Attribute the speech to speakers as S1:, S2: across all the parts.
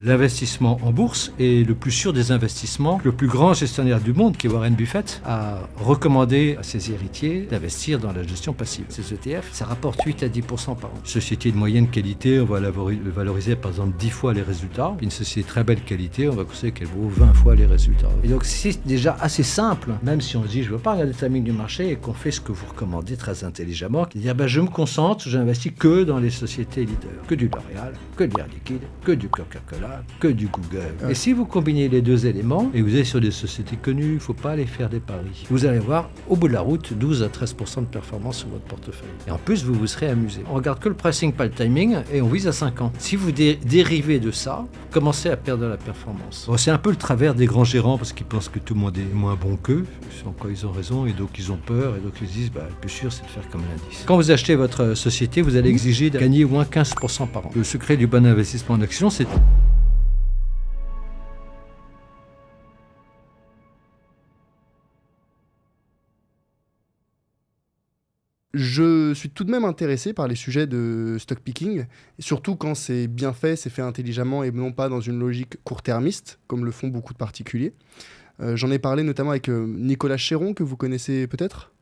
S1: L'investissement en bourse est le plus sûr des investissements. Le plus grand gestionnaire du monde, qui est Warren Buffett, a recommandé à ses héritiers d'investir dans la gestion passive. Ces ETF, ça rapporte 8 à 10% par an. Une société de moyenne qualité, on va la valoriser par exemple 10 fois les résultats. Une société de très belle qualité, on va considérer qu'elle vaut 20 fois les résultats. Et donc c'est déjà assez simple, même si on se dit je ne veux pas regarder le timing du marché et qu'on fait ce que vous recommandez très intelligemment, c'est-à-dire je me concentre, j'investis que dans les sociétés leaders, que du L'Oréal, que de l'Air Liquide, que du Coca-Cola, que du Google. Et si vous combinez les deux éléments, et vous êtes sur des sociétés connues, il ne faut pas aller faire des paris. Vous allez voir, au bout de la route, 12 à 13% de performance sur votre portefeuille. Et en plus, vous vous serez amusé. On regarde que le pricing, pas le timing, et on vise à 5 ans. Si vous dérivez de ça, vous commencez à perdre de la performance. Bon, c'est un peu le travers des grands gérants, parce qu'ils pensent que tout le monde est moins bon qu'eux, sur quoi ils ont raison, et donc ils ont peur, et donc ils se disent, le plus sûr, c'est de faire comme l'indice. Quand vous achetez votre société, vous allez exiger de gagner au moins 15% par an. Le secret du bon investissement en action, c'est
S2: Je suis tout de même intéressé par les sujets de stock picking, et surtout quand c'est bien fait, c'est fait intelligemment et non pas dans une logique court-termiste, comme le font beaucoup de particuliers. J'en ai parlé notamment avec Nicolas Chéron, que vous connaissez peut-être,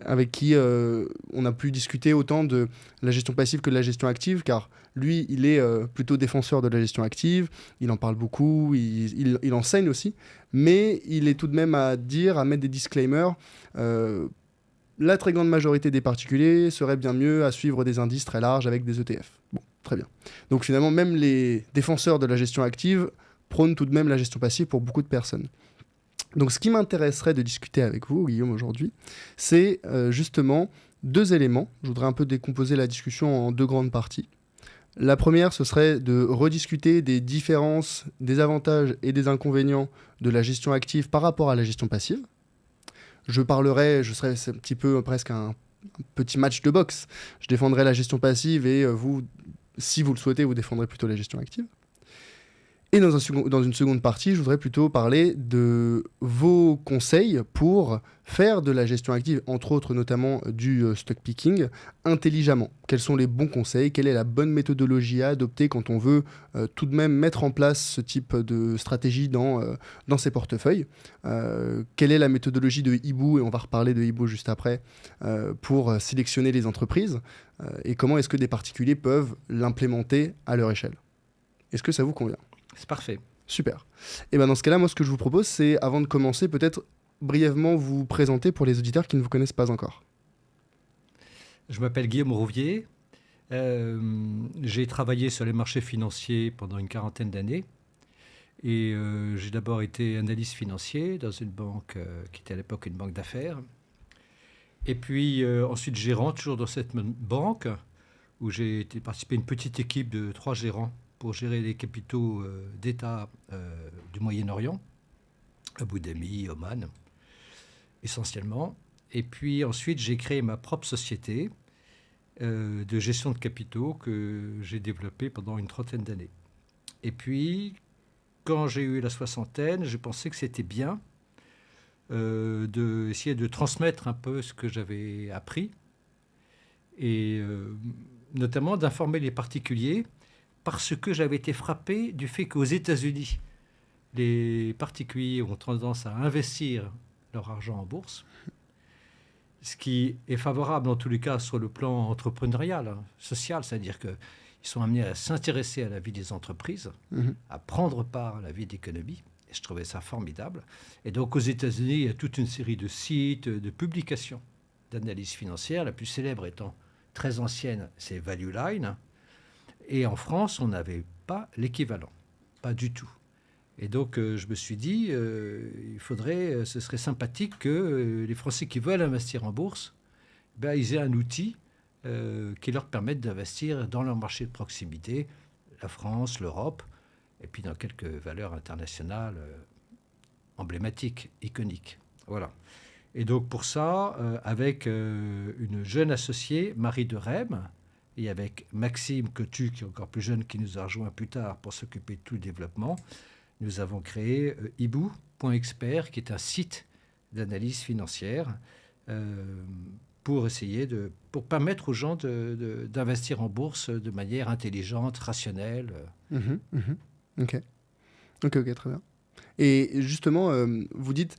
S2: avec qui on a pu discuter autant de la gestion passive que de la gestion active, car lui, il est plutôt défenseur de la gestion active, il en parle beaucoup, il enseigne aussi, mais il est tout de même à mettre des disclaimers. La très grande majorité des particuliers serait bien mieux à suivre des indices très larges avec des ETF. Bon, très bien. Donc finalement, même les défenseurs de la gestion active prônent tout de même la gestion passive pour beaucoup de personnes. Donc ce qui m'intéresserait de discuter avec vous, Guillaume, aujourd'hui, c'est justement deux éléments. Je voudrais un peu décomposer la discussion en deux grandes parties. La première, ce serait de rediscuter des différences, des avantages et des inconvénients de la gestion active par rapport à la gestion passive. Je serais un petit peu presque un petit match de boxe. Je défendrai la gestion passive et vous, si vous le souhaitez, vous défendrez plutôt la gestion active. Et dans une seconde partie, je voudrais plutôt parler de vos conseils pour faire de la gestion active, entre autres notamment du stock picking, intelligemment. Quels sont les bons conseils? Quelle est la bonne méthodologie à adopter quand on veut tout de même mettre en place ce type de stratégie dans ses portefeuilles? Quelle est la méthodologie de Hibou, et on va reparler de Hibou juste après, pour sélectionner les entreprises? Et comment est-ce que des particuliers peuvent l'implémenter à leur échelle? Est-ce que ça vous convient?
S1: C'est parfait.
S2: Super. Et bien dans ce cas-là, moi ce que je vous propose, c'est avant de commencer, peut-être brièvement vous présenter pour les auditeurs qui ne vous connaissent pas encore.
S1: Je m'appelle Guillaume Rouvier. J'ai travaillé sur les marchés financiers pendant une quarantaine d'années. Et j'ai d'abord été analyste financier dans une banque qui était à l'époque une banque d'affaires. Et puis ensuite gérant, toujours dans cette même banque, où j'ai participé à une petite équipe de 3 gérants pour gérer les capitaux d'État du Moyen-Orient, Abu Dhabi, Oman, essentiellement. Et puis ensuite, j'ai créé ma propre société de gestion de capitaux que j'ai développée pendant une trentaine d'années. Et puis, quand j'ai eu la soixantaine, j'ai pensé que c'était bien d'essayer de transmettre un peu ce que j'avais appris et notamment d'informer les particuliers, parce que j'avais été frappé du fait qu'aux États-Unis, les particuliers ont tendance à investir leur argent en bourse, ce qui est favorable dans tous les cas sur le plan entrepreneurial, social, c'est-à-dire qu'ils sont amenés à s'intéresser à la vie des entreprises, à prendre part à la vie d'économie, et je trouvais ça formidable. Et donc aux États-Unis, il y a toute une série de sites, de publications d'analyse financière, la plus célèbre étant très ancienne, c'est Value Line. Et en France, on n'avait pas l'équivalent, pas du tout. Et donc, je me suis dit, ce serait sympathique que les Français qui veulent investir en bourse, ils aient un outil qui leur permette d'investir dans leur marché de proximité, la France, l'Europe, et puis dans quelques valeurs internationales emblématiques, iconiques. Voilà. Et donc, pour ça, avec une jeune associée, Marie de Rême, et avec Maxime Cotu, qui est encore plus jeune, qui nous a rejoint plus tard pour s'occuper de tout le développement, nous avons créé Hibou.expert, qui est un site d'analyse financière pour permettre aux gens d'investir en bourse de manière intelligente, rationnelle.
S2: Ok, ok, très bien. Et justement, vous dites,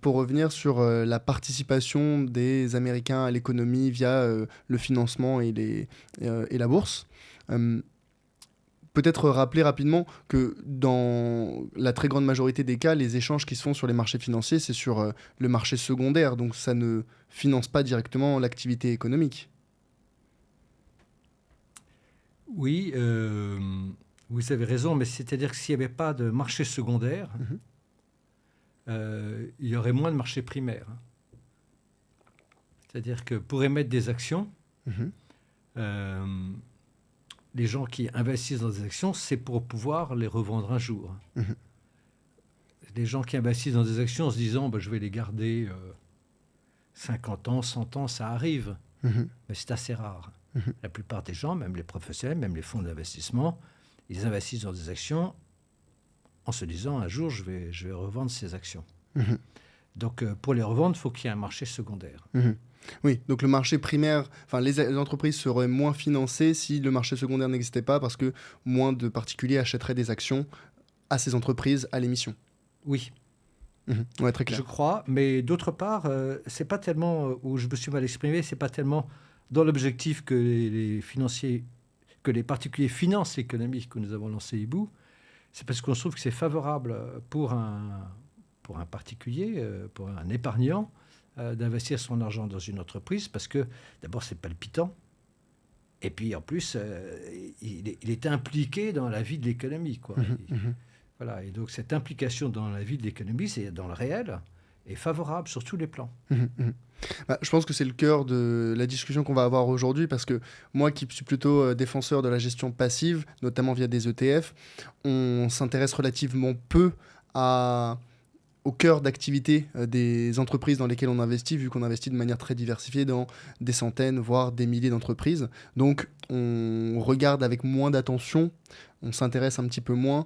S2: pour revenir sur la participation des Américains à l'économie via le financement et la bourse, euh, peut-être rappeler rapidement que dans la très grande majorité des cas, les échanges qui se font sur les marchés financiers, c'est sur le marché secondaire, donc ça ne finance pas directement l'activité économique.
S1: Oui, vous avez raison, mais c'est-à-dire que s'il n'y avait pas de marché secondaire,
S2: Mhm,
S1: il y aurait moins de marché primaire, hein. C'est-à-dire que pour émettre des actions,
S2: mhm,
S1: euh, les gens qui investissent dans des actions, c'est pour pouvoir les revendre un jour.
S2: mhm,
S1: Les gens qui investissent dans des actions en se disant bah, je vais les garder 50 ans, 100 ans, ça arrive,
S2: mhm,
S1: mais c'est assez rare.
S2: mhm,
S1: La plupart des gens, même les professionnels, même les fonds d'investissement, ils investissent dans des actions en se disant un jour je vais revendre ces actions.
S2: mhm,
S1: Donc pour les revendre, il faut qu'il y ait un marché secondaire.
S2: mhm. Oui, donc le marché primaire, enfin les entreprises seraient moins financées si le marché secondaire n'existait pas parce que moins de particuliers achèteraient des actions à ces entreprises à l'émission.
S1: Oui,
S2: Mhm. Ouais, très
S1: je
S2: clair.
S1: crois, mais d'autre part, c'est pas tellement où je me suis mal exprimé, c'est pas tellement dans l'objectif que les financiers, que les particuliers financent l'économie que nous avons lancé Hibou, c'est parce qu'on trouve que c'est favorable pour un particulier, pour un épargnant, d'investir son argent dans une entreprise parce que d'abord c'est palpitant et puis en plus il est impliqué dans la vie de l'économie, quoi.
S2: Mhm, mhm,
S1: Voilà, et donc cette implication dans la vie de l'économie, c'est dans le réel, est favorable sur tous les plans.
S2: mhm, mhm. Bah, je pense que c'est le cœur de la discussion qu'on va avoir aujourd'hui parce que moi qui suis plutôt défenseur de la gestion passive, notamment via des ETF, on s'intéresse relativement peu à au cœur d'activité des entreprises dans lesquelles on investit, vu qu'on investit de manière très diversifiée dans des centaines, voire des milliers d'entreprises. Donc on regarde avec moins d'attention, on s'intéresse un petit peu moins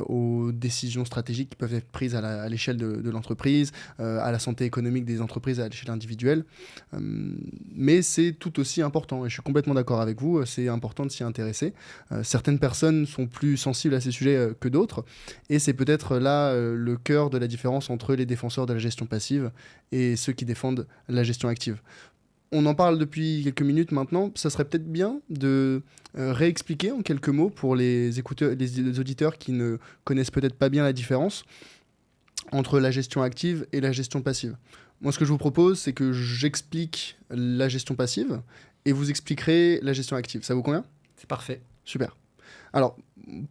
S2: aux décisions stratégiques qui peuvent être prises à l'échelle de l'entreprise, à la santé économique des entreprises à l'échelle individuelle. Mais c'est tout aussi important, et je suis complètement d'accord avec vous, c'est important de s'y intéresser. Certaines personnes sont plus sensibles à ces sujets que d'autres, et c'est peut-être là le cœur de la différence entre les défenseurs de la gestion passive et ceux qui défendent la gestion active. On en parle depuis quelques minutes maintenant. Ça serait peut-être bien de réexpliquer en quelques mots pour les auditeurs qui ne connaissent peut-être pas bien la différence entre la gestion active et la gestion passive. Moi, ce que je vous propose, c'est que j'explique la gestion passive et vous expliquerez la gestion active. Ça vous convient ?
S1: C'est parfait.
S2: Super. Alors,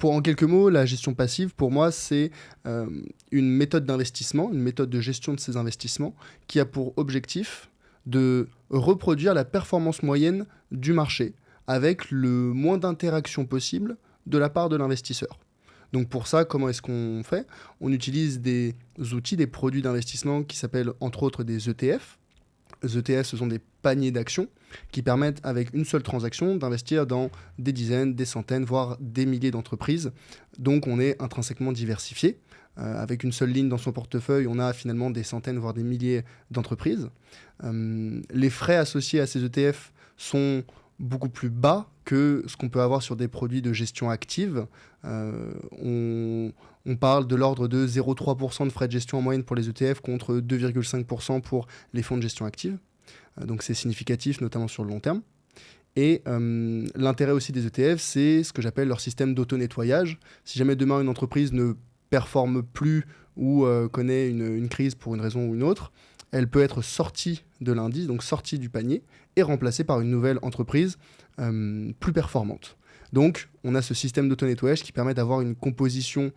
S2: en quelques mots, la gestion passive, pour moi, c'est une méthode d'investissement, une méthode de gestion de ces investissements qui a pour objectif de reproduire la performance moyenne du marché avec le moins d'interactions possible de la part de l'investisseur. Donc pour ça, comment est-ce qu'on fait ? On utilise des outils, des produits d'investissement qui s'appellent entre autres des ETF. Les ETF, ce sont des paniers d'actions qui permettent, avec une seule transaction, d'investir dans des dizaines, des centaines, voire des milliers d'entreprises. Donc on est intrinsèquement diversifié. Avec une seule ligne dans son portefeuille, on a finalement des centaines, voire des milliers d'entreprises. Les frais associés à ces ETF sont beaucoup plus bas que ce qu'on peut avoir sur des produits de gestion active. On parle de l'ordre de 0,3% de frais de gestion en moyenne pour les ETF contre 2,5% pour les fonds de gestion active. Donc c'est significatif, notamment sur le long terme. Et l'intérêt aussi des ETF, c'est ce que j'appelle leur système d'auto-nettoyage. Si jamais demain une entreprise ne performe plus ou connaît une crise pour une raison ou une autre, elle peut être sortie de l'indice, donc sortie du panier, et remplacée par une nouvelle entreprise plus performante. Donc, on a ce système d'auto-nettoyage qui permet d'avoir une composition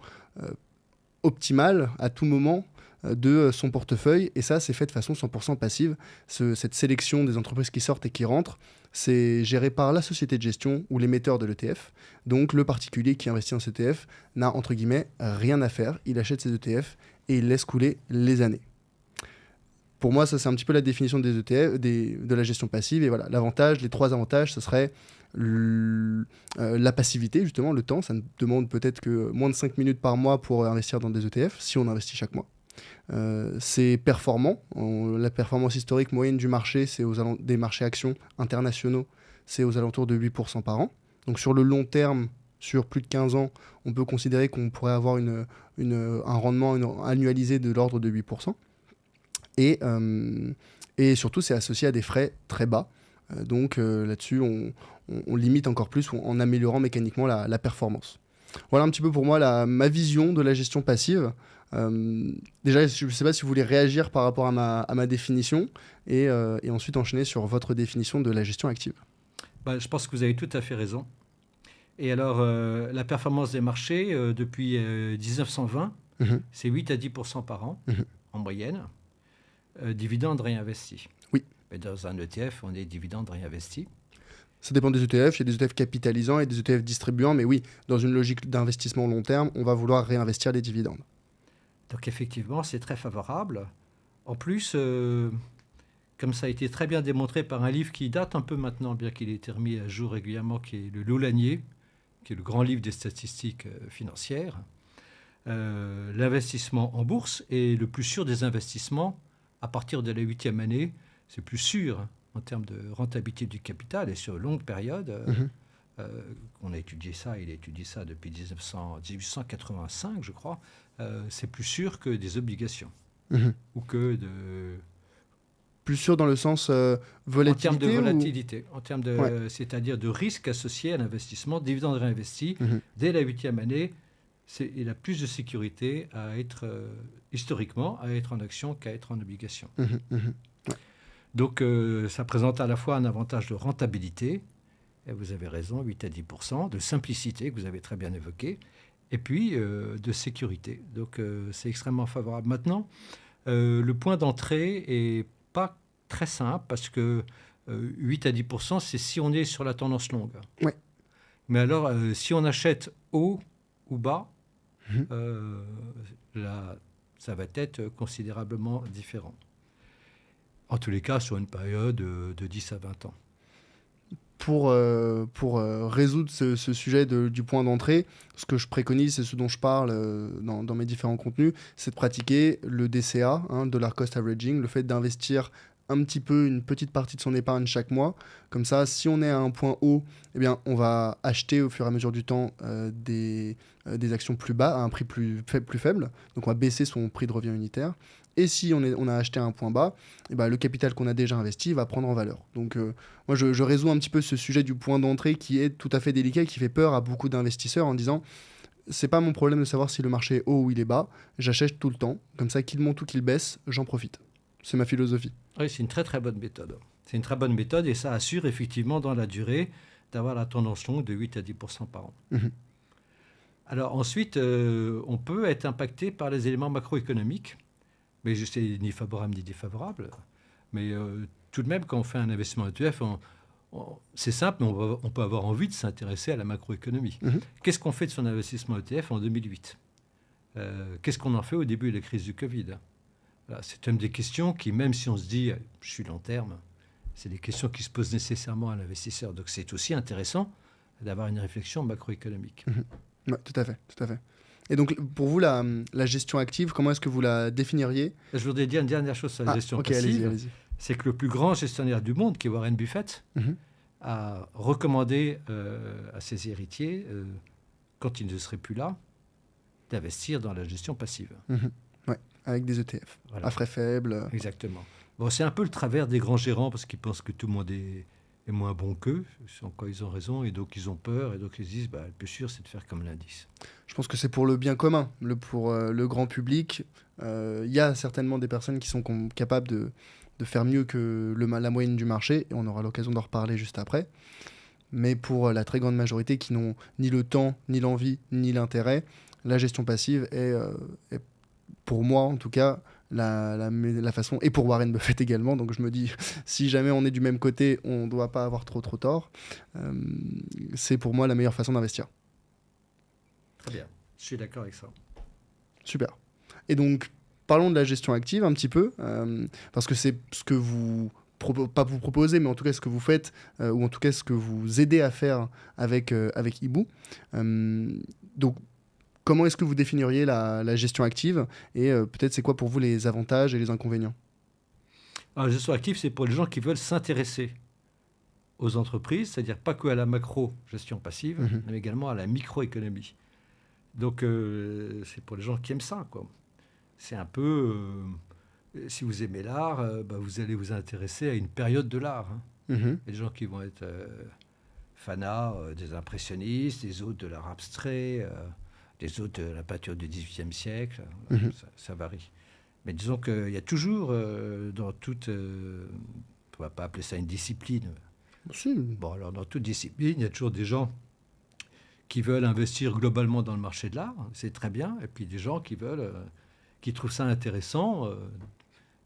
S2: optimale à tout moment de son portefeuille, et ça, c'est fait de façon 100% passive. Cette sélection des entreprises qui sortent et qui rentrent, c'est géré par la société de gestion ou l'émetteur de l'ETF. Donc, le particulier qui investit en cet ETF n'a, entre guillemets, rien à faire. Il achète ses ETF et il laisse couler les années. Pour moi, ça, c'est un petit peu la définition des ETF, de la gestion passive. Et voilà, les trois avantages, ce serait la passivité, justement, le temps. Ça ne demande peut-être que moins de 5 minutes par mois pour investir dans des ETF, si on investit chaque mois. C'est performant. La performance historique moyenne du marché, des marchés actions internationaux, c'est aux alentours de 8% par an. Donc sur le long terme, sur plus de 15 ans, on peut considérer qu'on pourrait avoir un rendement annualisé de l'ordre de 8%. Et surtout, c'est associé à des frais très bas. Donc là-dessus, on limite encore plus en améliorant mécaniquement la performance. Voilà un petit peu pour moi ma vision de la gestion passive. Déjà, je ne sais pas si vous voulez réagir par rapport à ma définition et ensuite enchaîner sur votre définition de la gestion active.
S1: Je pense que vous avez tout à fait raison. Et alors, la performance des marchés, depuis 1920, c'est 8 à 10% par an, en moyenne. Dividendes réinvestis.
S2: Oui.
S1: Mais dans un ETF, on est dividendes réinvestis.
S2: Ça dépend des ETF. Il y a des ETF capitalisants et des ETF distribuants. Mais oui, dans une logique d'investissement long terme, on va vouloir réinvestir les dividendes.
S1: Donc effectivement, c'est très favorable. En plus, comme ça a été très bien démontré par un livre qui date un peu maintenant, bien qu'il ait été remis à jour régulièrement, qui est le Loulanier, qui est le grand livre des statistiques financières, l'investissement en bourse est le plus sûr des investissements à partir de la 8e année. C'est plus sûr en termes de rentabilité du capital et sur une longue période. On a étudié ça, il a étudié ça depuis 1885, je crois. C'est plus sûr que des obligations ou que de...
S2: Plus sûr dans le sens volatilité.
S1: En termes de volatilité, en termes de, c'est-à-dire de risque associé à l'investissement, dividendes réinvestis, dès la 8e année, il a plus de sécurité à être, historiquement, à être en action qu'à être en obligation. Donc, ça présente à la fois un avantage de rentabilité, et vous avez raison, 8 à 10%, de simplicité, que vous avez très bien évoqué, et puis de sécurité. Donc, c'est extrêmement favorable. Maintenant, le point d'entrée est pas très simple, parce que 8 à 10%, c'est si on est sur la tendance longue.
S2: Ouais.
S1: Mais alors, si on achète haut ou bas, là, ça va être considérablement différent. En tous les cas, sur une période de 10 à 20 ans.
S2: Pour résoudre ce sujet du point d'entrée, ce que je préconise, c'est ce dont je parle dans mes différents contenus, c'est de pratiquer le DCA, Dollar Cost Averaging, le fait d'investir un petit peu, une petite partie de son épargne chaque mois. Comme ça, si on est à un point haut, eh bien, on va acheter au fur et à mesure du temps des actions plus bas, à un prix plus faible. Donc, on va baisser son prix de revient unitaire. Et si on a acheté à un point bas, eh ben, le capital qu'on a déjà investi va prendre en valeur. Donc, moi, je résous un petit peu ce sujet du point d'entrée qui est tout à fait délicat et qui fait peur à beaucoup d'investisseurs en disant c'est pas mon problème de savoir si le marché est haut ou il est bas, j'achète tout le temps. Comme ça, qu'il monte ou qu'il baisse, j'en profite. C'est ma philosophie.
S1: Oui, c'est une très très bonne méthode. C'est une très bonne méthode et ça assure effectivement dans la durée d'avoir la tendance longue de 8 à 10% par an. Alors ensuite, on peut être impacté par les éléments macroéconomiques, mais je sais ni favorable ni défavorable. Mais tout de même, quand on fait un investissement ETF, c'est simple, mais on peut avoir envie de s'intéresser à la macroéconomie. Qu'est-ce qu'on fait de son investissement ETF en 2008 Qu'est-ce qu'on en fait au début de la crise du Covid? Voilà, c'est une des questions qui, même si on se dit « je suis long terme », c'est des questions qui se posent nécessairement à l'investisseur. Donc c'est aussi intéressant d'avoir une réflexion macroéconomique.
S2: Ouais, tout à fait. Et donc, pour vous, la gestion active, comment est-ce que vous la définiriez?
S1: Je voudrais dire une dernière chose sur la gestion passive.
S2: Allez-y.
S1: C'est que le plus grand gestionnaire du monde, qui est Warren Buffett, a recommandé à ses héritiers, quand il ne serait plus là, d'investir dans la gestion passive.
S2: Ouais, avec des ETF, à frais faibles.
S1: Exactement. Bon, c'est un peu le travers des grands gérants, parce qu'ils pensent que tout le monde est moins bon qu'eux, en quoi ils ont raison, et donc ils ont peur, et donc ils se disent, le plus sûr, c'est de faire comme l'indice.
S2: Je pense que c'est pour le bien commun, pour le grand public. Il y a certainement des personnes qui sont capables de faire mieux que la moyenne du marché, et on aura l'occasion d'en reparler juste après. Mais pour la très grande majorité qui n'ont ni le temps, ni l'envie, ni l'intérêt, la gestion passive est pour moi en tout cas, la façon, et pour Warren Buffett également, donc je me dis, si jamais on est du même côté, on ne doit pas avoir trop tort, c'est pour moi la meilleure façon d'investir.
S1: Très bien, je suis d'accord avec ça.
S2: Super. Et donc, parlons de la gestion active un petit peu, parce que c'est ce que vous pas vous proposez, mais en tout cas ce que vous faites, ou en tout cas ce que vous aidez à faire avec Ibu. Donc, comment est-ce que vous définiriez la gestion active et peut-être c'est quoi pour vous les avantages et les inconvénients?
S1: La gestion active, c'est pour les gens qui veulent s'intéresser aux entreprises, c'est-à-dire pas que à la macro gestion passive,
S2: Mhm.
S1: mais également à la microéconomie. Donc c'est pour les gens qui aiment ça, quoi. C'est un peu, si vous aimez l'art, vous allez vous intéresser à une période de l'art, hein.
S2: Mhm.
S1: Il y a des gens qui vont être fanats des impressionnistes, des autres de l'art abstrait, des autres de la peinture du XVIIIe siècle. Voilà,
S2: Mhm.
S1: ça varie. Mais disons qu'il y a toujours dans toute, on ne va pas appeler ça une discipline.
S2: Si.
S1: Bon, alors dans toute discipline, il y a toujours des gens qui veulent investir globalement dans le marché de l'art, c'est très bien, et puis des gens qui veulent, qui trouvent ça intéressant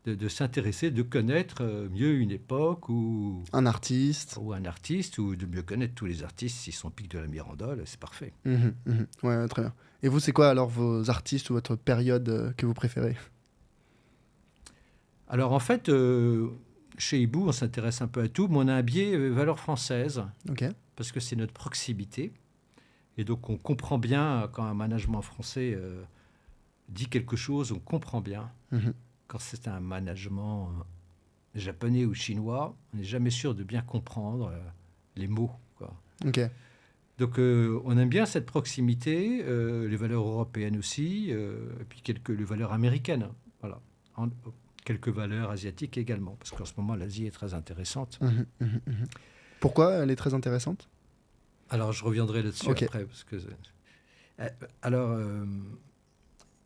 S1: de s'intéresser, de connaître mieux une époque
S2: Un artiste.
S1: ou un artiste, ou de mieux connaître tous les artistes s'ils sont pics de la Mirandole, c'est parfait.
S2: Mhm. Mhm. Ouais, très bien. Et vous, c'est quoi alors vos artistes ou votre période que vous préférez?
S1: Alors en fait, chez Hibou, on s'intéresse un peu à tout, mais on a un biais valeur française,
S2: Ok.
S1: parce que c'est notre proximité. Et donc on comprend bien quand un management français dit quelque chose, on comprend bien.
S2: Mhm.
S1: Quand c'est un management japonais ou chinois, on n'est jamais sûr de bien comprendre les mots, quoi.
S2: Ok.
S1: Donc on aime bien cette proximité, les valeurs européennes aussi, et puis les valeurs américaines. Voilà. Quelques valeurs asiatiques également, parce qu'en ce moment l'Asie est très intéressante.
S2: Mhm. Mhm. Mhm. Pourquoi elle est très intéressante?
S1: Alors je reviendrai là-dessus
S2: Ok.
S1: après. Parce que, alors,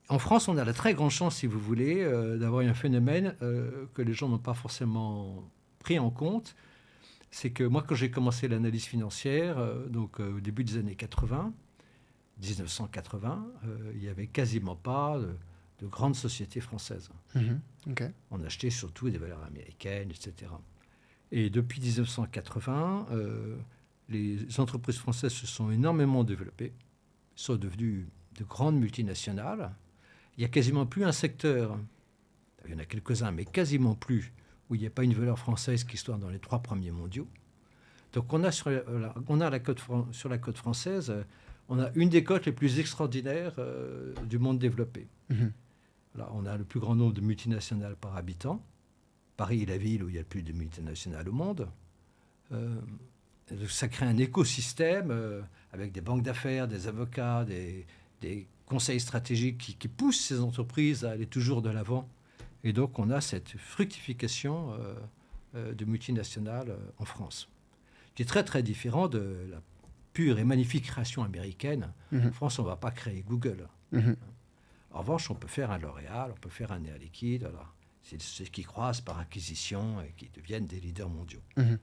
S1: en France, on a la très grande chance, si vous voulez, d'avoir un phénomène que les gens n'ont pas forcément pris en compte. C'est que moi, quand j'ai commencé l'analyse financière, au début des années 80, 1980, il n'y avait quasiment pas de grandes sociétés françaises.
S2: Mhm. Ok.
S1: On achetait surtout des valeurs américaines, etc. Et depuis 1980, les entreprises françaises se sont énormément développées, sont devenues de grandes multinationales. Il n'y a quasiment plus un secteur, il y en a quelques-uns, mais quasiment plus, où il n'y a pas une valeur française qui soit dans les 3 premiers mondiaux. Donc on a sur la côte française, on a une des côtes les plus extraordinaires du monde développé.
S2: Mhm.
S1: Là, on a le plus grand nombre de multinationales par habitant. Paris est la ville où il y a le plus de multinationales au monde. Ça crée un écosystème avec des banques d'affaires, des avocats, des conseils stratégiques qui poussent ces entreprises à aller toujours de l'avant. Et donc, on a cette fructification de multinationales en France, qui est très, très différent de la pure et magnifique création américaine.
S2: Mhm.
S1: En France, on ne va pas créer Google.
S2: Mhm.
S1: En revanche, on peut faire un L'Oréal, on peut faire un Air Liquide. Voilà. C'est ceux qui croissent par acquisition et qui deviennent des leaders mondiaux.
S2: Mhm.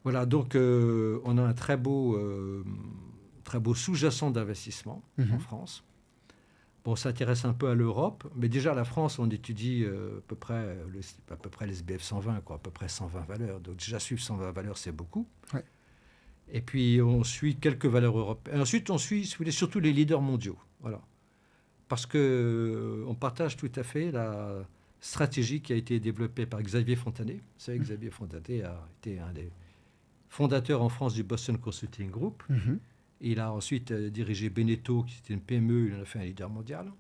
S1: Voilà, donc on a un très beau sous-jacent d'investissement en France. Bon, on s'intéresse un peu à l'Europe, mais déjà la France, on étudie à peu près les SBF 120, quoi, à peu près 120 valeurs. Donc déjà suivre 120 valeurs, c'est beaucoup.
S2: Ouais.
S1: Et puis on suit quelques valeurs européennes. Ensuite, on suit surtout les leaders mondiaux. Voilà. Parce qu'on partage tout à fait la stratégie qui a été développée par Xavier Fontanet. Vous savez, Xavier Fontanet a été un des fondateurs en France du Boston Consulting Group.
S2: Mhm.
S1: Il a ensuite dirigé Beneteau, qui était une PME, il en a fait un leader mondial.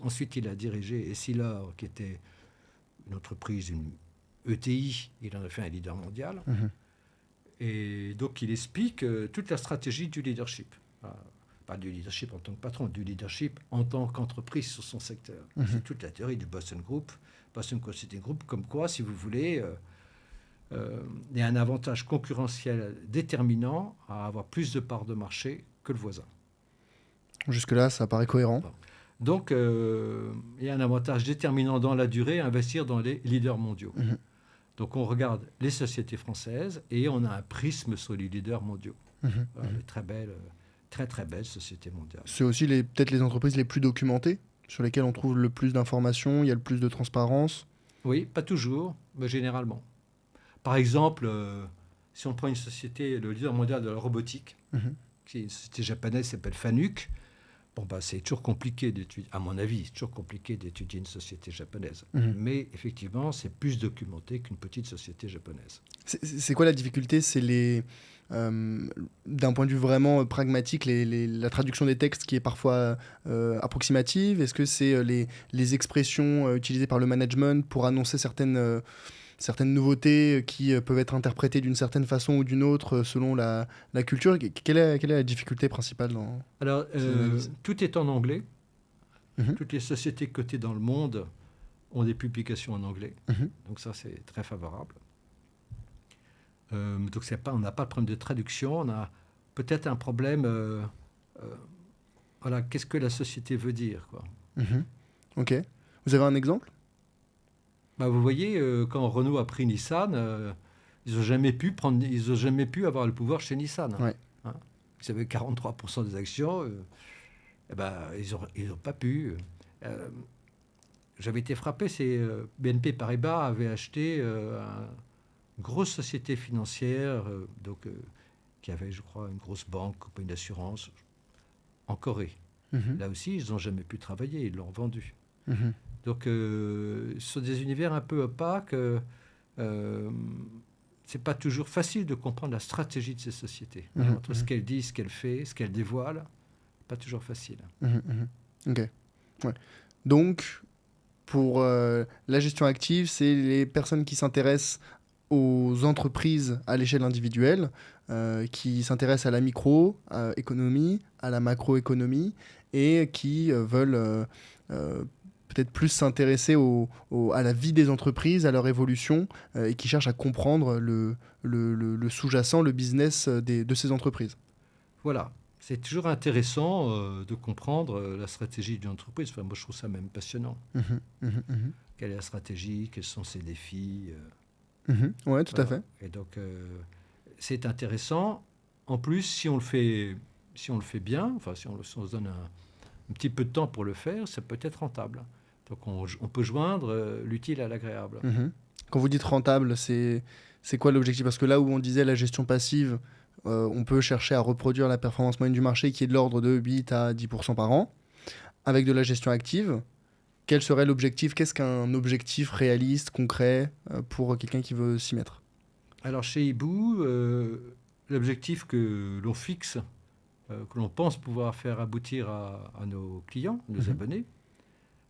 S1: Ensuite, il a dirigé Essilor, qui était une entreprise, une ETI, il en a fait un leader mondial.
S2: Mhm.
S1: Et donc, il explique toute la stratégie du leadership. Pas du leadership en tant que patron, du leadership en tant qu'entreprise sur son secteur.
S2: Mhm.
S1: C'est toute la théorie du Boston Consulting Group, comme quoi, si vous voulez, il y a un avantage concurrentiel déterminant à avoir plus de parts de marché que le voisin.
S2: Jusque-là, ça paraît cohérent.
S1: Bon. Donc, il y a un avantage déterminant dans la durée à investir dans les leaders mondiaux.
S2: Mhm.
S1: Donc, on regarde les sociétés françaises et on a un prisme sur les leaders mondiaux.
S2: Mhm.
S1: Voilà, les très très belles sociétés mondiales.
S2: C'est aussi peut-être les entreprises les plus documentées, sur lesquelles on trouve le plus d'informations, il y a le plus de transparence.
S1: Oui, pas toujours, mais généralement. Par exemple, si on prend une société, le leader mondial de la robotique,
S2: Mhm.
S1: qui est une société japonaise qui s'appelle Fanuc, c'est toujours compliqué d'étudier, à mon avis, c'est toujours compliqué d'étudier une société japonaise.
S2: Mhm.
S1: Mais effectivement, c'est plus documenté qu'une petite société japonaise.
S2: C'est quoi la difficulté? C'est d'un point de vue vraiment pragmatique, la traduction des textes qui est parfois approximative. Est-ce que c'est les expressions utilisées par le management pour annoncer certaines certaines nouveautés qui peuvent être interprétées d'une certaine façon ou d'une autre selon la culture. Quelle est la difficulté principale dans
S1: Alors,
S2: ces analyses?
S1: tout est en anglais.
S2: Mhm,
S1: Toutes les sociétés cotées dans le monde ont des publications en anglais.
S2: mhm,
S1: Donc ça, c'est très favorable. Donc on n'a pas de problème de traduction. On a peut-être un problème... voilà, qu'est-ce que la société veut dire, quoi.
S2: mhm. Ok. Vous avez un exemple?
S1: Bah, vous voyez, quand Renault a pris Nissan, ils n'ont jamais pu avoir le pouvoir chez Nissan.
S2: Ouais.
S1: Hein. Ils avaient 43% des actions. Eh ben, ils n'ont pas pu. Euh, J'avais été frappé, c'est BNP Paribas avait acheté une grosse société financière, qui avait, je crois, une grosse banque, compagnie d'assurance, en Corée.
S2: Mhm,
S1: Là aussi, ils n'ont jamais pu travailler, ils l'ont vendu.
S2: mhm,
S1: Donc, ce sont des univers un peu opaques. C'est pas toujours facile de comprendre la stratégie de ces sociétés.
S2: mhm,
S1: Entre ce qu'elles disent, ce qu'elles font, ce qu'elles dévoilent, pas toujours facile.
S2: mhm, mhm. Ok. Ouais. Donc, pour la gestion active, c'est les personnes qui s'intéressent aux entreprises à l'échelle individuelle, qui s'intéressent à la microéconomie, à la macroéconomie, et qui veulent peut-être plus s'intéresser à la vie des entreprises, à leur évolution, et qui cherchent à comprendre le sous-jacent, le business de ces entreprises.
S1: Voilà. C'est toujours intéressant de comprendre la stratégie d'une entreprise. Enfin, moi, je trouve ça même passionnant.
S2: Mhm, mhm, mhm.
S1: Quelle est la stratégie? Quels sont ses défis?
S2: Mhm. Ouais, tout à
S1: Voilà.
S2: fait.
S1: Et donc, c'est intéressant. En plus, si on le fait bien, enfin, si on se donne un petit peu de temps pour le faire, ça peut être rentable. Donc, on peut joindre l'utile à l'agréable.
S2: Mhm. Quand vous dites rentable, c'est quoi l'objectif? Parce que là où on disait la gestion passive, on peut chercher à reproduire la performance moyenne du marché qui est de l'ordre de 8 à 10% par an. Avec de la gestion active, quel serait l'objectif? Qu'est-ce qu'un objectif réaliste, concret, pour quelqu'un qui veut s'y mettre?
S1: Alors, chez Hibou, l'objectif que l'on fixe, que l'on pense pouvoir faire aboutir à nos clients, nos
S2: Mhm.
S1: abonnés,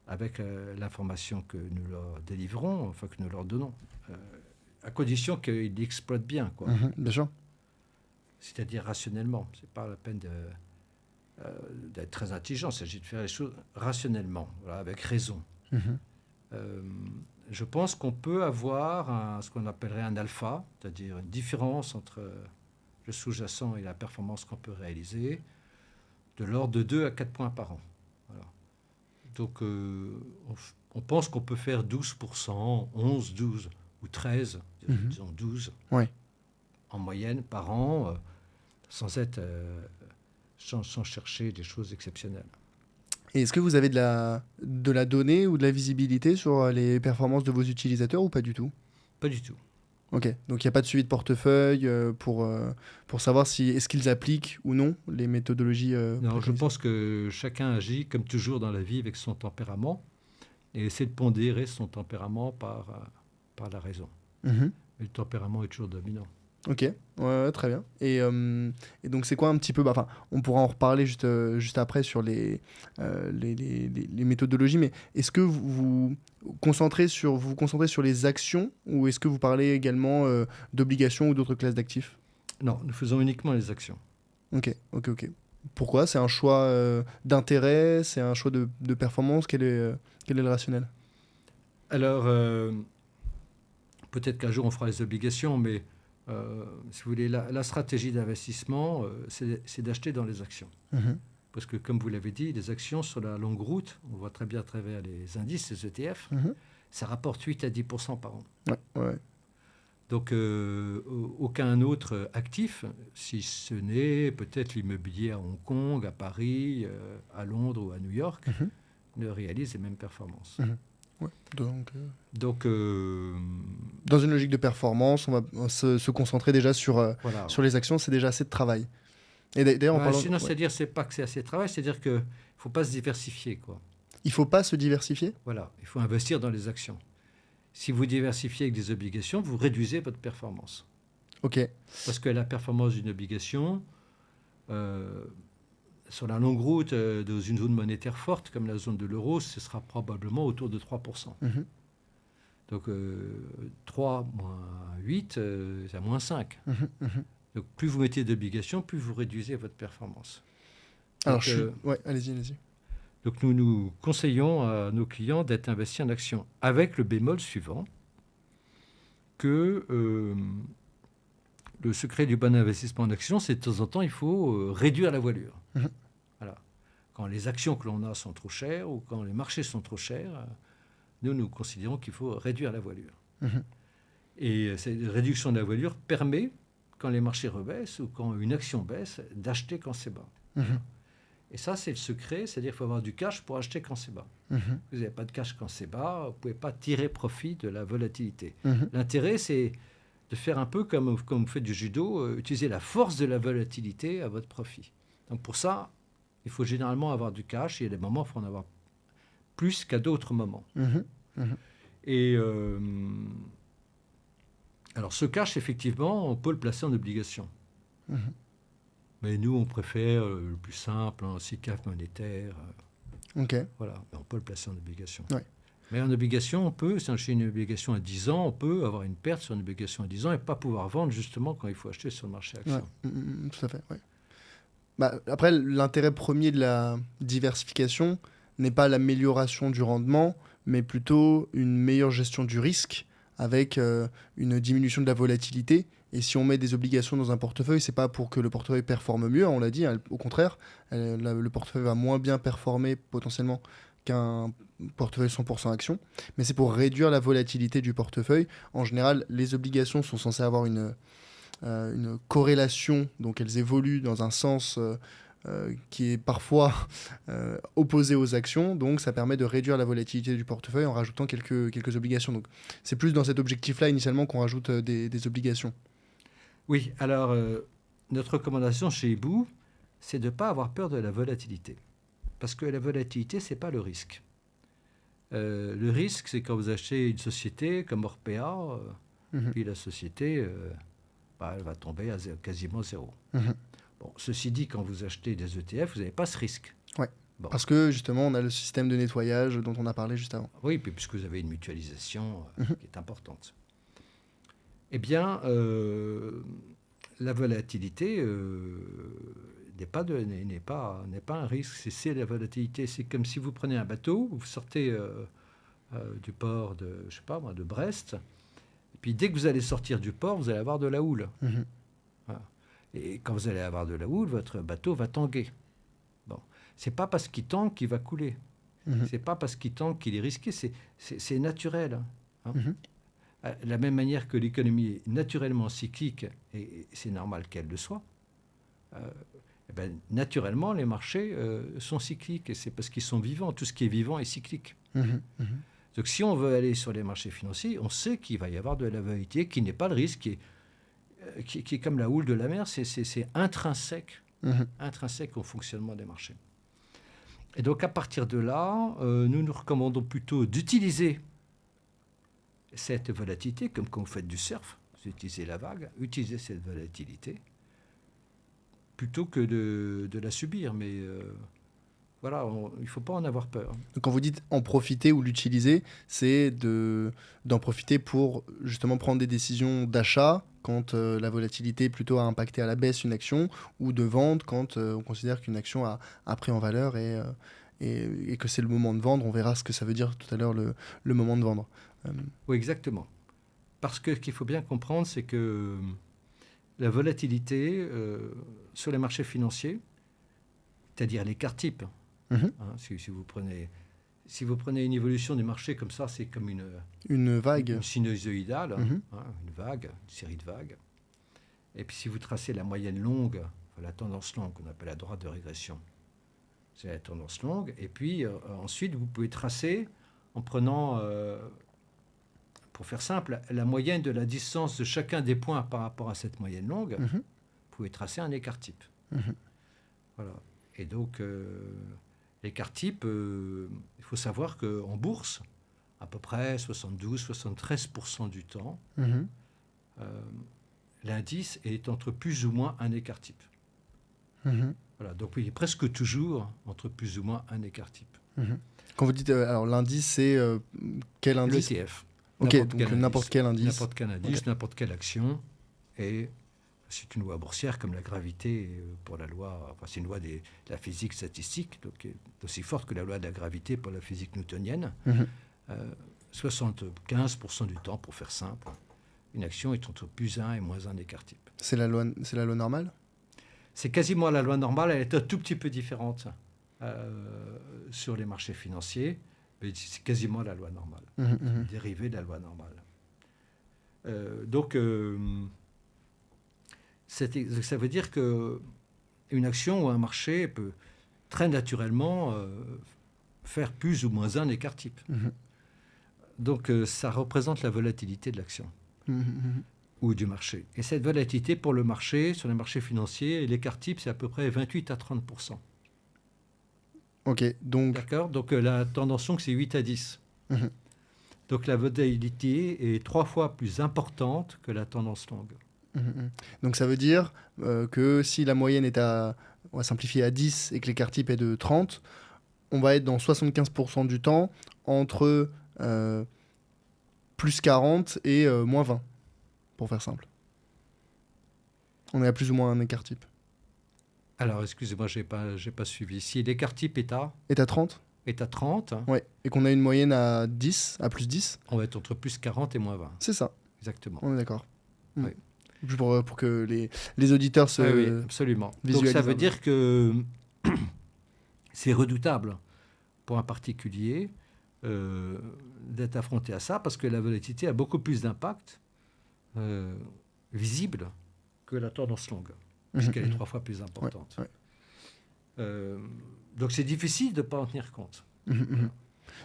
S1: avec l'information que nous leur délivrons, enfin que nous leur donnons, à condition qu'ils l'exploitent bien, quoi.
S2: Mhm, bien sûr.
S1: C'est-à-dire rationnellement. C'est pas la peine d'être très intelligent, il s'agit de faire les choses rationnellement, voilà, avec raison.
S2: Mhm.
S1: Euh, je pense qu'on peut avoir ce qu'on appellerait un alpha, c'est-à-dire une différence entre le sous-jacent et la performance qu'on peut réaliser, de l'ordre de 2 à 4 points par an. Voilà. Donc, on pense qu'on peut faire 12%, 11, 12 ou 13,
S2: Mhm.
S1: disons 12,
S2: Ouais.
S1: en moyenne par an, sans chercher des choses exceptionnelles.
S2: Et est-ce que vous avez de la donnée ou de la visibilité sur les performances de vos utilisateurs ou pas du tout?
S1: Pas du tout.
S2: Ok, donc il n'y a pas de suivi de portefeuille pour savoir si est-ce qu'ils appliquent ou non les méthodologies
S1: Non, je
S2: préconisées.
S1: pense que chacun agit, comme toujours dans la vie, avec son tempérament, et essaie de pondérer son tempérament par la raison.
S2: Mhm.
S1: Et le tempérament est toujours dominant.
S2: Ok, ouais, très bien. Et donc c'est quoi un petit peu, enfin, on pourra en reparler juste après sur les méthodologies, mais est-ce que vous vous concentrez sur les actions ou est-ce que vous parlez également d'obligations ou d'autres classes d'actifs?
S1: Non, nous faisons uniquement les actions.
S2: Ok, ok, ok. Pourquoi? C'est un choix d'intérêt? C'est un choix de performance? Quel est le rationnel?
S1: Alors, peut-être qu'un jour on fera les obligations, mais si vous voulez, la stratégie d'investissement, c'est d'acheter dans les actions.
S2: Mhm,
S1: Parce que, comme vous l'avez dit, les actions sur la longue route, on voit très bien à travers les indices, les ETF,
S2: mhm.
S1: ça rapporte 8 à 10% par an.
S2: Ouais, ouais.
S1: Donc, aucun autre actif, si ce n'est peut-être l'immobilier à Hong Kong, à Paris, à Londres ou à New York,
S2: Mhm,
S1: ne réalise les mêmes performances.
S2: mhm. Ouais. Donc,
S1: Donc,
S2: dans une logique de performance, on va se concentrer déjà
S1: voilà.
S2: sur les actions, c'est déjà assez de travail. Et d'ailleurs, en parlant,
S1: Sinon,
S2: ouais.
S1: c'est-à-dire, c'est pas que c'est assez de travail, c'est-à-dire qu'il ne faut pas se diversifier, quoi.
S2: Il faut pas se diversifier?
S1: Voilà, il faut investir dans les actions. Si vous diversifiez avec des obligations, vous réduisez votre performance.
S2: Ok.
S1: Parce que la performance d'une obligation, sur la longue route, dans une zone monétaire forte comme la zone de l'euro, ce sera probablement autour de 3%.
S2: Mhm.
S1: Donc 3 moins 8, c'est à moins 5. Donc plus vous mettez d'obligations, plus vous réduisez votre performance.
S2: Alors,
S1: Donc,
S2: ouais, allez-y.
S1: donc nous conseillons à nos clients d'être investis en action, avec le bémol suivant, que le secret du bon investissement en action, c'est de temps en temps, il faut réduire la voilure. Voilà. Quand les actions que l'on a sont trop chères ou quand les marchés sont trop chers, nous considérons qu'il faut réduire la voilure. Et cette réduction de la voilure permet, quand les marchés rebaissent ou quand une action baisse, d'acheter quand c'est bas. Et ça, c'est le secret, c'est-à-dire qu'il faut avoir du cash pour acheter quand c'est bas. Vous n'avez pas de cash quand c'est bas, vous ne pouvez pas tirer profit de la volatilité. L'intérêt, c'est de faire un peu comme vous faites du judo, utiliser la force de la volatilité à votre profit. Donc pour ça, il faut généralement avoir du cash. Il y a des moments où il faut en avoir plus qu'à d'autres moments. Et alors ce cash, effectivement, on peut le placer en obligation. Mais nous, on préfère le plus simple, en SICAV monétaire. Voilà, on peut le placer en obligation.
S2: Ouais.
S1: Mais en obligation, on peut, si on achète une obligation à 10 ans, on peut avoir une perte sur une obligation à 10 ans et pas pouvoir vendre justement quand il faut acheter sur le marché action.
S2: Tout à fait, ouais. Après, l'intérêt premier de la diversification n'est pas l'amélioration du rendement, mais plutôt une meilleure gestion du risque avec une diminution de la volatilité. Et si on met des obligations dans un portefeuille, c'est pas pour que le portefeuille performe mieux, on l'a dit, au contraire, le portefeuille va moins bien performer potentiellement qu'un portefeuille 100% action, mais c'est pour réduire la volatilité du portefeuille. En général, les obligations sont censées avoir une corrélation, donc elles évoluent dans un sens qui est parfois opposé aux actions, donc ça permet de réduire la volatilité du portefeuille en rajoutant quelques obligations. Donc c'est plus dans cet objectif-là initialement qu'on rajoute des obligations.
S1: Oui, alors notre recommandation chez Ebou, c'est de ne pas avoir peur de la volatilité. Parce que la volatilité, ce n'est pas le risque. Le risque, c'est quand vous achetez une société comme Orpea, puis la société, elle va tomber à quasiment zéro. Bon, ceci dit, quand vous achetez des ETF, vous n'avez pas ce risque.
S2: Ouais. Bon. Parce que justement, on a le système de nettoyage dont on a parlé juste avant.
S1: Oui, puis puisque vous avez une mutualisation qui est importante. Eh bien, la volatilité n'est pas un risque. C'est la volatilité. C'est comme si vous prenez un bateau, vous sortez du port de Brest, et puis dès que vous allez sortir du port, vous allez avoir de la houle. Voilà. Et quand vous allez avoir de la houle, votre bateau va tanguer. Bon, c'est pas parce qu'il tangue qu'il va couler. C'est pas parce qu'il tangue qu'il est risqué. C'est naturel. De la même manière que l'économie est naturellement cyclique, et c'est normal qu'elle le soit, naturellement, les marchés sont cycliques, et c'est parce qu'ils sont vivants. Tout ce qui est vivant est cyclique. Donc si on veut aller sur les marchés financiers, on sait qu'il va y avoir de la volatilité, qui n'est pas le risque, qui est comme la houle de la mer, c'est intrinsèque, intrinsèque au fonctionnement des marchés. Et donc à partir de là, nous recommandons plutôt d'utiliser cette volatilité, comme quand vous faites du surf, vous utilisez la vague, utilisez cette volatilité, plutôt que de la subir. Mais voilà, il ne faut pas en avoir peur.
S2: Donc quand vous dites en profiter ou l'utiliser, c'est d'en profiter pour justement prendre des décisions d'achat quand la volatilité plutôt a impacté à la baisse une action, ou de vente quand on considère qu'une action a pris en valeur et que c'est le moment de vendre. On verra ce que ça veut dire tout à l'heure, le moment de vendre.
S1: Oui, exactement. Parce que ce qu'il faut bien comprendre, c'est que la volatilité sur les marchés financiers, c'est-à-dire l'écart type, si vous prenez une évolution du marché comme ça, c'est comme
S2: une vague,
S1: une sinusoïdale, une vague, une série de vagues. Et puis si vous tracez la moyenne longue, la tendance longue qu'on appelle la droite de régression, c'est la tendance longue. Et puis ensuite, vous pouvez tracer en prenant, pour faire simple, la moyenne de la distance de chacun des points par rapport à cette moyenne longue. Vous pouvez tracer un écart type. Voilà. Et donc, l'écart type, il faut savoir qu'en bourse, à peu près 72-73% du temps, l'indice est entre plus ou moins un écart type. Voilà, donc il est presque toujours entre plus ou moins un écart type.
S2: Quand vous dites, alors l'indice, c'est quel indice ?
S1: L'ETF.
S2: Ok, donc n'importe quel indice.
S1: N'importe quel indice, n'importe quelle action. Et c'est une loi boursière comme la gravité pour la loi. Enfin, c'est une loi de la physique statistique, donc qui est aussi forte que la loi de la gravité pour la physique newtonienne. 75% du temps, pour faire simple, une action est entre plus 1 et moins 1 écart type.
S2: C'est la loi normale?
S1: C'est quasiment la loi normale, elle est un tout petit peu différente sur les marchés financiers, mais c'est quasiment la loi normale, dérivée de la loi normale. Donc, ça veut dire qu'une action ou un marché peut très naturellement faire plus ou moins 1 écart type. Donc, ça représente la volatilité de l'action ou du marché. Et cette volatilité pour le marché, sur les marchés financiers, l'écart type, c'est à peu près 28 à 30%.
S2: Ok, donc...
S1: D'accord. Donc, la tendance longue, c'est 8 à 10. Donc, la volatilité est 3 fois plus importante que la tendance longue.
S2: Donc, ça veut dire que si la moyenne est on va simplifier à 10 et que l'écart type est de 30, on va être dans 75% du temps entre plus 40 et moins 20, pour faire simple. On est à plus ou moins un écart type.
S1: Alors, excusez-moi, j'ai pas suivi. Si l'écart type est à
S2: 30
S1: est à 30,
S2: ouais, et qu'on a une moyenne à 10, à plus 10,
S1: on va être entre plus 40 et moins 20.
S2: C'est ça.
S1: Exactement.
S2: On est d'accord.
S1: Oui.
S2: Pour que les auditeurs se
S1: oui, absolument. Donc, ça veut dire que c'est redoutable pour un particulier d'être affronté à ça, parce que la volatilité a beaucoup plus d'impact visible que la tendance longue, puisqu'elle est 3 fois plus importante. Donc c'est difficile de ne pas en tenir compte.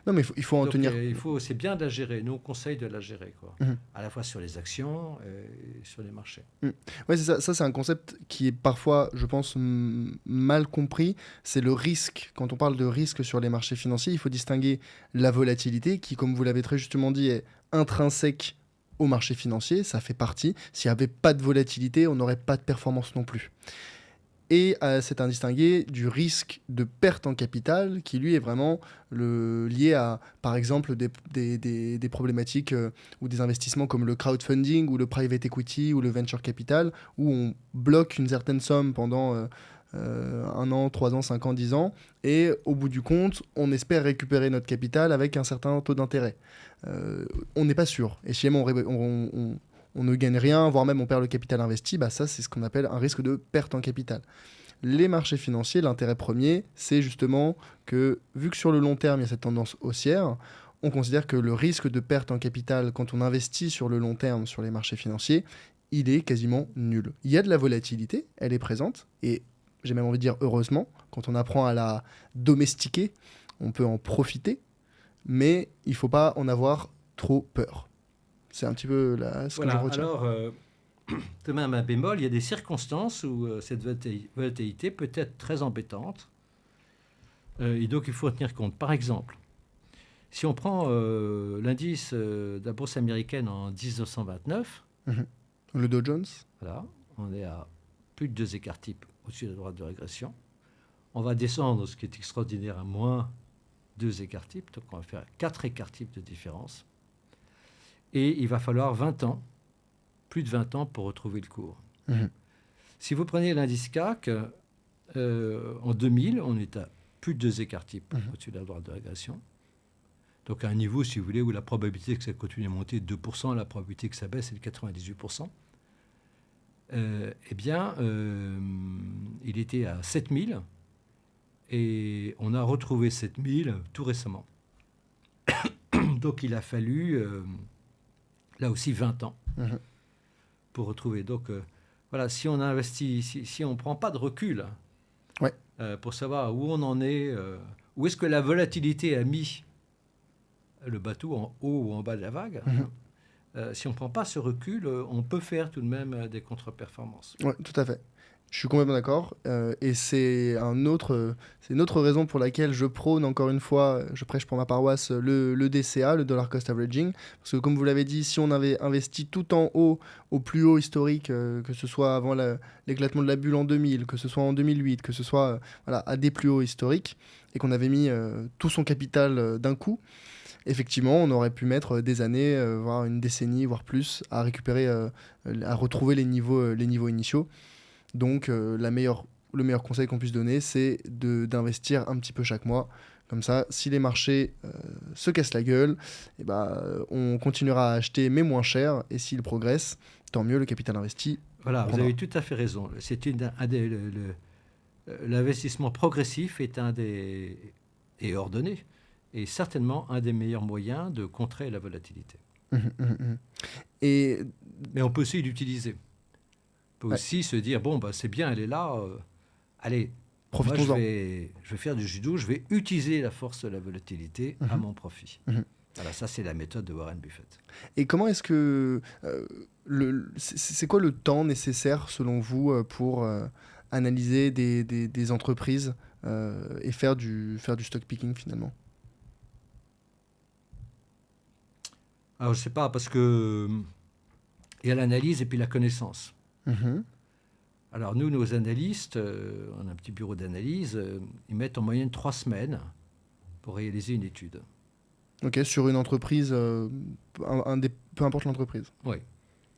S2: Non, mais il faut en tenir...
S1: c'est bien de la gérer. Nous, on conseille de la gérer, quoi. À la fois sur les actions et sur les marchés.
S2: Oui, c'est ça. Ça, c'est un concept qui est parfois, je pense, mal compris. C'est le risque. Quand on parle de risque sur les marchés financiers, il faut distinguer la volatilité, qui, comme vous l'avez très justement dit, est intrinsèque au marché financier. Ça fait partie. S'il n'y avait pas de volatilité, on n'aurait pas de performance non plus. Et c'est indistingué du risque de perte en capital qui, lui, est vraiment lié à, par exemple, des problématiques ou des investissements comme le crowdfunding ou le private equity ou le venture capital, où on bloque une certaine somme pendant 1 an, 3 ans, 5 ans, 10 ans, et au bout du compte, on espère récupérer notre capital avec un certain taux d'intérêt. On n'est pas sûr. Et si on ne gagne rien, voire même on perd le capital investi, ça c'est ce qu'on appelle un risque de perte en capital. Les marchés financiers, l'intérêt premier, c'est justement que, vu que sur le long terme, il y a cette tendance haussière, on considère que le risque de perte en capital, quand on investit sur le long terme sur les marchés financiers, il est quasiment nul. Il y a de la volatilité, elle est présente, et j'ai même envie de dire heureusement, quand on apprend à la domestiquer, on peut en profiter, mais il ne faut pas en avoir trop peur. C'est un petit peu ce que je retiens.
S1: Alors, de même un bémol, il y a des circonstances où cette volatilité peut être très embêtante. Et donc, il faut en tenir compte. Par exemple, si on prend l'indice de la bourse américaine en 1929...
S2: Le Dow Jones.
S1: Voilà, on est à plus de 2 écarts types au-dessus de la droite de régression. On va descendre, ce qui est extraordinaire, à moins 2 écarts types. Donc, on va faire 4 écarts types de différence. Et il va falloir 20 ans, plus de 20 ans pour retrouver le cours. Si vous prenez l'indice CAC, en 2000, on est à plus de 2 écarts types au-dessus de la droite de régression. Donc à un niveau, si vous voulez, où la probabilité que ça continue à monter est de 2%, la probabilité que ça baisse est de 98%. Il était à 7000 et on a retrouvé 7000 tout récemment. Donc il a fallu... là aussi 20 ans pour retrouver. Donc voilà, si on investit, si on ne prend pas de recul pour savoir où on en est, où est-ce que la volatilité a mis le bateau en haut ou en bas de la vague, si on ne prend pas ce recul, on peut faire tout de même des contre-performances.
S2: Oui, tout à fait. Je suis complètement d'accord. Et c'est c'est une autre raison pour laquelle je prône, encore une fois, je prêche pour ma paroisse, le DCA, le Dollar Cost Averaging. Parce que comme vous l'avez dit, si on avait investi tout en haut, au plus haut historique, que ce soit avant l'éclatement de la bulle en 2000, que ce soit en 2008, que ce soit voilà, à des plus hauts historiques, et qu'on avait mis tout son capital d'un coup, effectivement, on aurait pu mettre des années, voire une décennie, voire plus, à récupérer, à retrouver les niveaux initiaux. Donc, le meilleur conseil qu'on puisse donner, c'est d'investir un petit peu chaque mois. Comme ça, si les marchés se cassent la gueule, eh ben, on continuera à acheter, mais moins cher. Et s'ils progressent, tant mieux, le capital investi
S1: Voilà, vous
S2: prendra.
S1: avez tout à fait raison. L'investissement progressif est et ordonné, est certainement un des meilleurs moyens de contrer la volatilité.
S2: Et
S1: Mais on peut aussi l'utiliser. On peut
S2: ouais,
S1: aussi se dire, bon, bah, c'est bien, elle est là. Allez, moi,
S2: profitons-en.
S1: je vais faire du judo, je vais utiliser la force de la volatilité à
S2: Mhm,
S1: mon profit.
S2: mhm.
S1: Voilà, ça, c'est la méthode de Warren Buffett.
S2: Et comment est-ce que... c'est quoi le temps nécessaire, selon vous, pour analyser des entreprises et faire faire du stock picking, finalement?
S1: Alors, je ne sais pas, parce que il y a l'analyse et puis la connaissance.
S2: Mhm.
S1: Alors, nous, nos analystes, on a un petit bureau d'analyse, ils mettent en moyenne 3 semaines pour réaliser une étude.
S2: Ok, sur une entreprise, peu importe l'entreprise.
S1: Oui.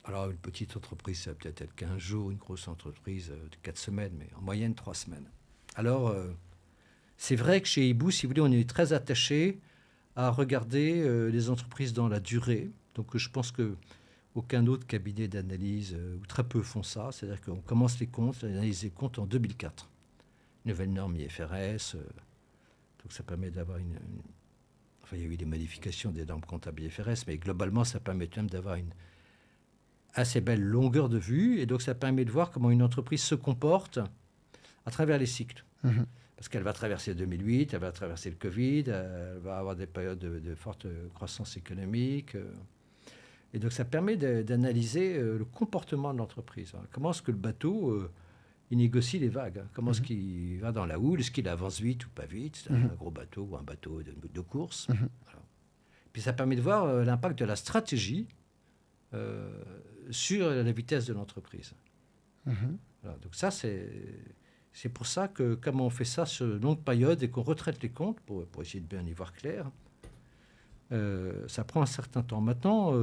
S1: Alors, une petite entreprise, ça va peut-être être 15 jours, une grosse entreprise, de 4 semaines, mais en moyenne 3 semaines. Alors, c'est vrai que chez Hibou, si vous voulez, on est très attaché à regarder les entreprises dans la durée. Donc, je pense que aucun autre cabinet d'analyse, ou très peu font ça. C'est-à-dire qu'on commence les comptes, on analyse les comptes en 2004. Nouvelle norme IFRS. Donc, ça permet d'avoir Enfin, il y a eu des modifications des normes comptables IFRS, mais globalement, ça permet quand même d'avoir une assez belle longueur de vue. Et donc, ça permet de voir comment une entreprise se comporte à travers les cycles.
S2: Mhm.
S1: Parce qu'elle va traverser 2008, elle va traverser le Covid, elle va avoir des périodes de forte croissance économique. Et donc, ça permet d'analyser le comportement de l'entreprise. Comment est-ce que le bateau, il négocie les vagues? Comment est-ce
S2: Mhm.
S1: qu'il va dans la houle? Est-ce qu'il avance vite ou pas vite? C'est
S2: Mhm.
S1: un gros bateau ou un bateau de course.
S2: Mhm.
S1: Voilà. Puis, ça permet de voir l'impact de la stratégie euh, sur la vitesse de l'entreprise.
S2: Mhm.
S1: Voilà. Donc, ça, c'est pour ça que, comme on fait ça sur une longue période et qu'on retraite les comptes pour essayer de bien y voir clair, ça prend un certain temps. Maintenant,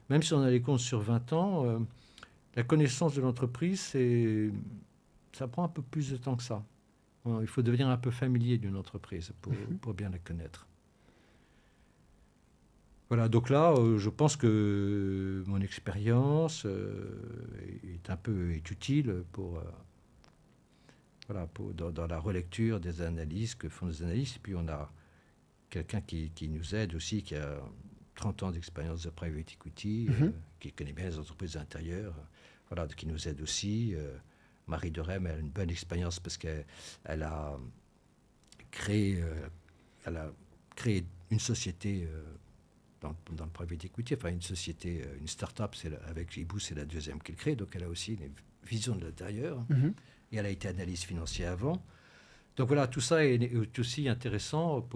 S1: même si on a les comptes sur 20 ans, la connaissance de l'entreprise, ça prend un peu plus de temps que ça. Il faut devenir un peu familier d'une entreprise pour bien la connaître. Voilà, donc là, je pense que mon expérience est utile dans la relecture des analyses que font les analystes. Et puis on a quelqu'un qui nous aide aussi, qui a 30 ans d'expérience de private equity,
S2: Mhm.
S1: qui connaît bien les entreprises intérieures, voilà, qui nous aide aussi. Marie de Rem, elle a une bonne expérience parce qu'elle a créé, une société dans le private equity, enfin une société, une start-up, avec Hibou, c'est la deuxième qu'elle crée, donc elle a aussi une vision de l'intérieur.
S2: Mhm.
S1: Et elle a été analyste financière avant. Donc voilà, tout ça est aussi intéressant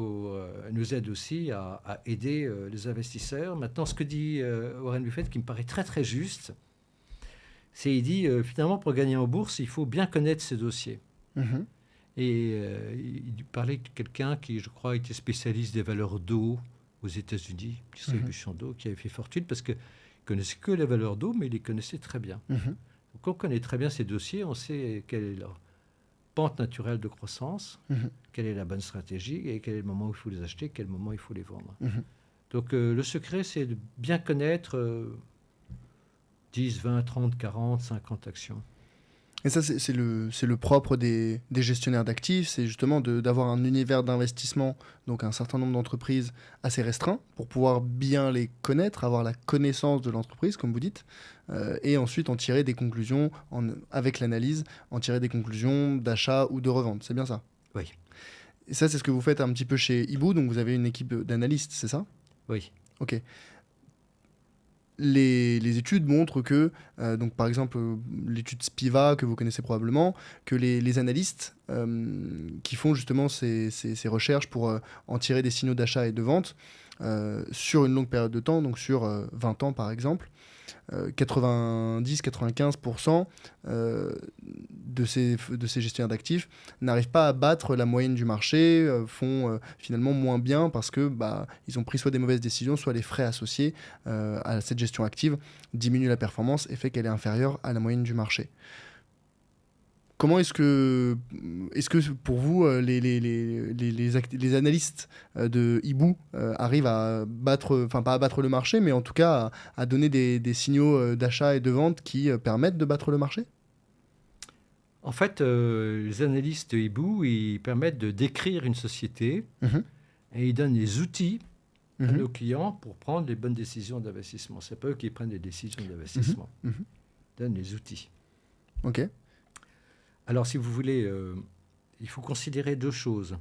S1: nous aide aussi à aider les investisseurs. Maintenant, ce que dit Warren Buffett, qui me paraît très très juste, c'est il dit finalement pour gagner en bourse, il faut bien connaître ses dossiers.
S2: Mhm.
S1: Et il parlait de quelqu'un qui, je crois, était spécialiste des valeurs d'eau aux États-Unis, distribution d'eau, qui avait fait fortune parce qu'il ne connaissait que les valeurs d'eau, mais il les connaissait très bien.
S2: Mhm.
S1: Donc on connaît très bien ces dossiers, on sait quelle est leur pente naturelle de croissance,
S2: Mhm.
S1: quelle est la bonne stratégie et quel est le moment où il faut les acheter, quel moment il faut les vendre.
S2: Mhm.
S1: Donc le secret, c'est de bien connaître 10, 20, 30, 40, 50 actions.
S2: Et ça, c'est le propre des gestionnaires d'actifs, c'est justement d'avoir un univers d'investissement, donc un certain nombre d'entreprises assez restreint, pour pouvoir bien les connaître, avoir la connaissance de l'entreprise, comme vous dites, et ensuite en tirer des conclusions, avec l'analyse, en tirer des conclusions d'achat ou de revente. C'est bien ça?
S1: Oui,
S2: Et ça, c'est ce que vous faites un petit peu chez Hibou, donc vous avez une équipe d'analystes, c'est ça?
S1: oui.
S2: Ok. les études montrent que, donc par exemple l'étude Spiva que vous connaissez probablement, que les analystes qui font justement ces recherches pour en tirer des signaux d'achat et de vente sur une longue période de temps, donc sur 20 ans par exemple, 90-95% de ces gestionnaires d'actifs n'arrivent pas à battre la moyenne du marché, font finalement moins bien parce que ils ont pris soit des mauvaises décisions, soit les frais associés à cette gestion active diminuent la performance et fait qu'elle est inférieure à la moyenne du marché. Comment est-ce que pour vous, les analystes de Hibou arrivent à battre, enfin pas à battre le marché, mais en tout cas à donner des signaux d'achat et de vente qui permettent de battre le marché?
S1: En fait, les analystes Hibou, ils permettent de décrire une société et ils donnent les outils à nos clients pour prendre les bonnes décisions d'investissement. C'est pas eux qui prennent les décisions d'investissement. Ils donnent les outils.
S2: Ok.
S1: Alors, si vous voulez, il faut considérer deux choses.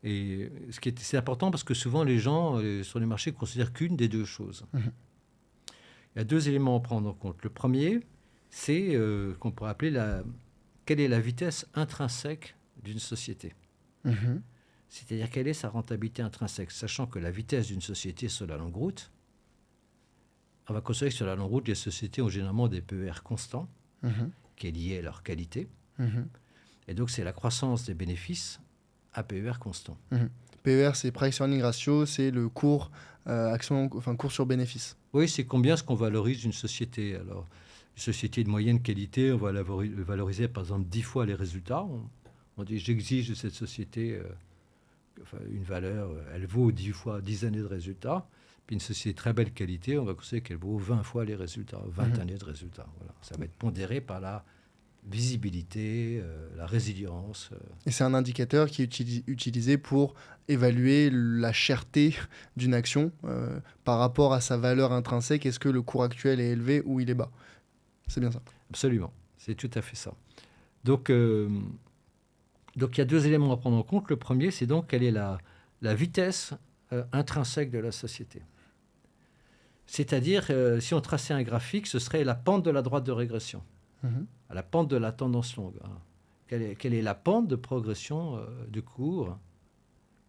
S1: Et c'est important parce que souvent, les gens sur les marchés ne considèrent qu'une des deux choses. Il y a deux éléments à prendre en compte. Le premier, c'est qu'on pourrait appeler quelle est la vitesse intrinsèque d'une société. C'est-à-dire quelle est sa rentabilité intrinsèque, sachant que la vitesse d'une société sur la longue route, on va considérer que sur la longue route, les sociétés ont généralement des PER constants, qui est lié à leur qualité. Et donc, c'est la croissance des bénéfices à PER constant.
S2: PER, c'est Price Earning Ratio, c'est le cours cours sur bénéfice.
S1: Oui, c'est combien ce qu'on valorise une société. Alors, une société de moyenne qualité, on va la valoriser par exemple 10 fois les résultats. On dit, j'exige de cette société une valeur, elle vaut 10 années de résultats. Puis une société de très belle qualité, on va considérer qu'elle vaut 20 fois les résultats, 20 années de résultats. Voilà. Ça va être pondéré par la visibilité, la résilience.
S2: Et c'est un indicateur qui est utilisé pour évaluer la cherté d'une action par rapport à sa valeur intrinsèque. Est-ce que le cours actuel est élevé ou il est bas? C'est bien ça.
S1: Absolument, c'est tout à fait ça. Donc il y a deux éléments à prendre en compte. Le premier, c'est donc quelle est la vitesse intrinsèque de la société. C'est-à-dire, si on traçait un graphique, ce serait la pente de la droite de régression. À la pente de la tendance longue. Quelle est la pente de progression du cours,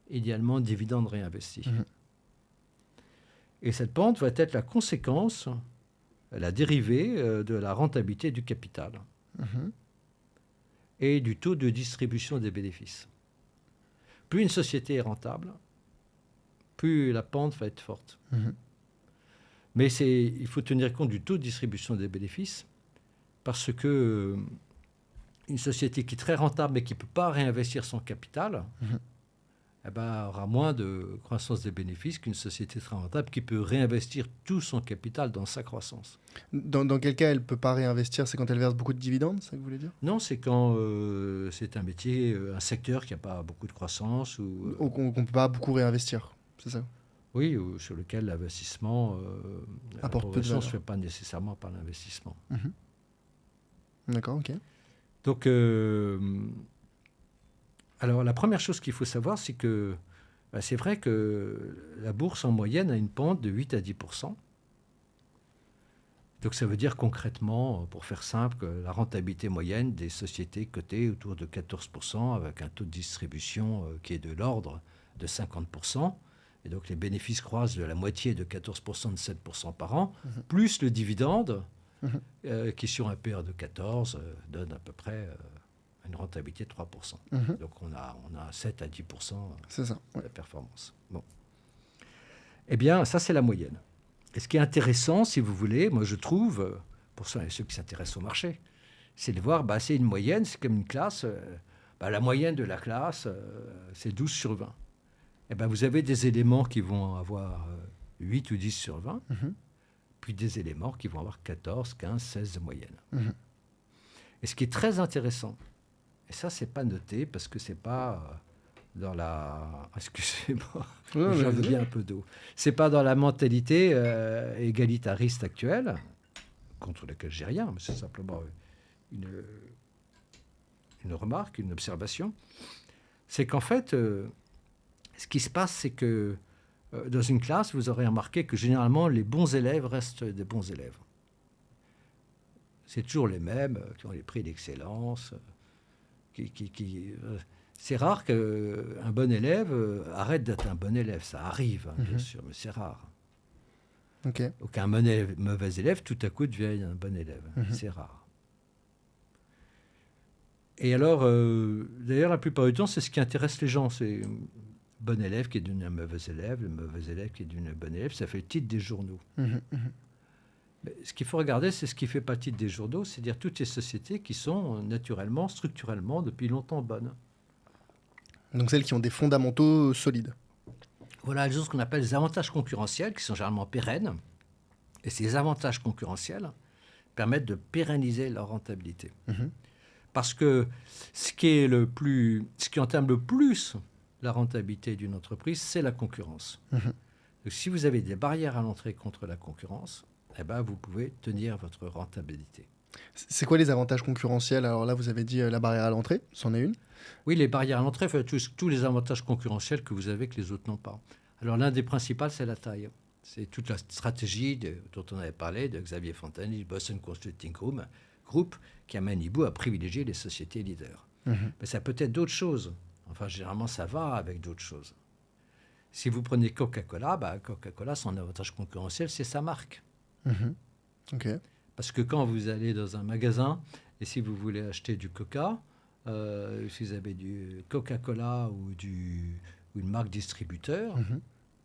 S1: idéalement dividende réinvesti. Et cette pente va être la conséquence, la dérivée de la rentabilité du capital et du taux de distribution des bénéfices. Plus une société est rentable, plus la pente va être forte. Mais il faut tenir compte du taux de distribution des bénéfices, parce que une société qui est très rentable mais qui ne peut pas réinvestir son capital aura moins de croissance des bénéfices qu'une société très rentable qui peut réinvestir tout son capital dans sa croissance.
S2: Dans quel cas elle ne peut pas réinvestir? C'est quand elle verse beaucoup de dividendes, c'est ça que vous voulez dire?
S1: Non, c'est quand c'est un métier, un secteur qui n'a pas beaucoup de croissance.
S2: Ou qu'on ne peut pas beaucoup réinvestir, c'est ça?
S1: Oui, ou sur lequel l'investissement, la progression ne se fait pas nécessairement par l'investissement.
S2: D'accord, ok.
S1: Donc, alors la première chose qu'il faut savoir, c'est que c'est vrai que la bourse en moyenne a une pente de 8 à 10%. Donc ça veut dire concrètement, pour faire simple, que la rentabilité moyenne des sociétés cotées autour de 14%, avec un taux de distribution qui est de l'ordre de 50%. Et donc les bénéfices croissent de la moitié de 14% de 7% par an, plus le dividende, qui sur un PER de 14 donne à peu près une rentabilité de 3%. Donc on a 7 à 10% de la performance. Bon. Eh bien, ça c'est la moyenne. Et ce qui est intéressant, si vous voulez, moi je trouve, pour ceux qui s'intéressent au marché, c'est de voir, c'est une moyenne, c'est comme une classe. La moyenne de la classe, c'est 12 sur 20. Eh bien, vous avez des éléments qui vont avoir 8 ou 10 sur 20, puis des éléments qui vont avoir 14, 15, 16 de moyenne. Et ce qui est très intéressant, et ça, c'est pas noté parce que c'est pas dans la... Excusez-moi, j'en veux bien un peu d'eau. C'est pas dans la mentalité égalitariste actuelle, contre laquelle j'ai rien, mais c'est simplement une remarque, une observation. C'est qu'en fait, ce qui se passe, c'est que Dans une classe, vous aurez remarqué que généralement, les bons élèves restent des bons élèves. C'est toujours les mêmes qui ont les prix d'excellence. C'est rare qu'un bon élève arrête d'être un bon élève. Ça arrive, bien sûr, mais c'est rare.
S2: Ok.
S1: Ou qu'un mauvais élève, tout à coup, devienne un bon élève. C'est rare. Et alors, d'ailleurs, la plupart du temps, c'est ce qui intéresse les gens. C'est un bon élève qui est devenu un mauvais élève, le mauvais élève qui est devenu un bon élève. Ça fait le titre des journaux. Mais ce qu'il faut regarder, c'est ce qui fait pas le titre des journaux, c'est-à-dire toutes les sociétés qui sont naturellement, structurellement, depuis longtemps bonnes.
S2: Donc celles qui ont des fondamentaux solides.
S1: Voilà, elles ont ce qu'on appelle les avantages concurrentiels, qui sont généralement pérennes. Et ces avantages concurrentiels permettent de pérenniser leur rentabilité. Parce que ce qui entame le plus la rentabilité d'une entreprise, c'est la concurrence. Donc, si vous avez des barrières à l'entrée contre la concurrence, eh ben, vous pouvez tenir votre rentabilité.
S2: C'est quoi les avantages concurrentiels? Alors là, vous avez dit la barrière à l'entrée, c'en est une.
S1: Oui, les barrières à l'entrée, tous les avantages concurrentiels que vous avez que les autres n'ont pas. Alors l'un des principaux, c'est la taille. C'est toute la stratégie dont on avait parlé de Xavier Fontana, du Boston Consulting Group, qui amène Ibu à privilégier les sociétés leaders. Mais ça peut être d'autres choses. Enfin, généralement, ça va avec d'autres choses. Si vous prenez Coca-Cola, Coca-Cola, son avantage concurrentiel, c'est sa marque.
S2: Ok.
S1: Parce que quand vous allez dans un magasin, et si vous voulez acheter du Coca, si vous avez du Coca-Cola ou une marque distributeur,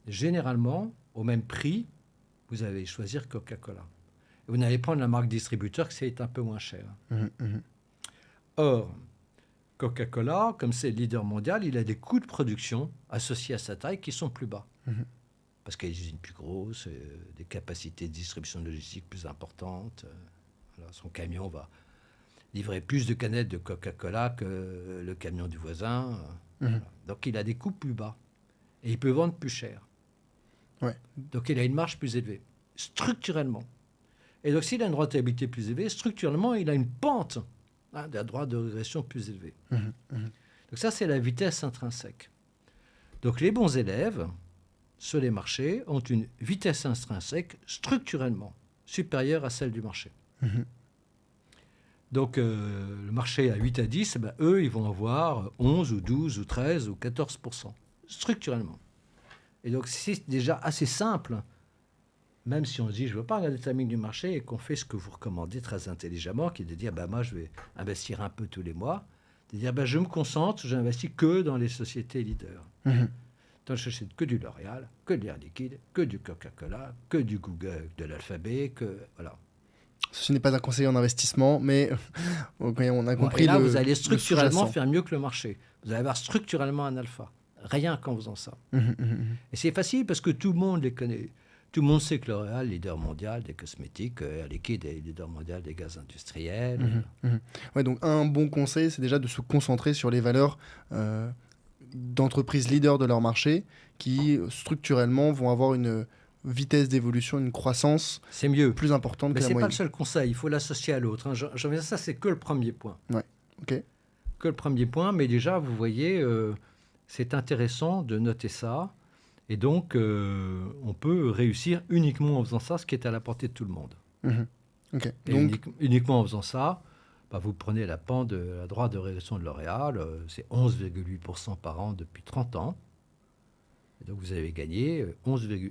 S1: généralement, au même prix, vous allez choisir Coca-Cola. Et vous n'allez prendre la marque distributeur que c'est un peu moins cher. Or, Coca-Cola, comme c'est le leader mondial, il a des coûts de production associés à sa taille qui sont plus bas. Parce qu'il y a des usines plus grosses, des capacités de distribution logistique plus importantes. Voilà, son camion va livrer plus de canettes de Coca-Cola que le camion du voisin. Voilà. Donc il a des coûts plus bas. Et il peut vendre plus cher.
S2: Ouais.
S1: Donc il a une marge plus élevée, structurellement. Et donc s'il a une rentabilité plus élevée, structurellement, il a une pente d'un droit de régression plus élevé. Donc ça, c'est la vitesse intrinsèque. Donc les bons élèves sur les marchés ont une vitesse intrinsèque structurellement supérieure à celle du marché. Donc le marché à 8 à 10, eux, ils vont avoir 11 ou 12 ou 13 ou 14%, structurellement. Et donc c'est déjà assez simple, même si on se dit je ne veux pas regarder le timing du marché et qu'on fait ce que vous recommandez très intelligemment, qui est de dire moi je vais investir un peu tous les mois, de dire je me concentre, je n'investis que dans les sociétés leaders. Donc je n'achète que du L'Oréal, que de l'Air Liquide, que du Coca-Cola, que du Google, de l'Alphabet, que voilà.
S2: Ce n'est pas un conseiller en investissement, mais on a compris.
S1: Et là, vous allez structurellement faire mieux que le marché. Vous allez avoir structurellement un alpha, rien qu'en faisant ça. Et c'est facile parce que tout le monde les connaît. Tout le monde sait que L'Oréal est leader mondial des cosmétiques, Air Liquide est leader mondial des gaz industriels.
S2: Ouais, donc un bon conseil, c'est déjà de se concentrer sur les valeurs d'entreprises leaders de leur marché qui, structurellement, vont avoir une vitesse d'évolution, une croissance plus importante que la moyenne. Mais
S1: ce n'est pas le seul conseil, il faut l'associer à l'autre. Ça, c'est que le premier point.
S2: Ouais, ok.
S1: Que le premier point, mais déjà, vous voyez, c'est intéressant de noter ça. Et donc, on peut réussir uniquement en faisant ça, ce qui est à la portée de tout le monde.
S2: Okay.
S1: Et donc, uniquement en faisant ça, vous prenez la pente de la droite de régression de L'Oréal, c'est 11,8% par an depuis 30 ans. Et donc, vous avez gagné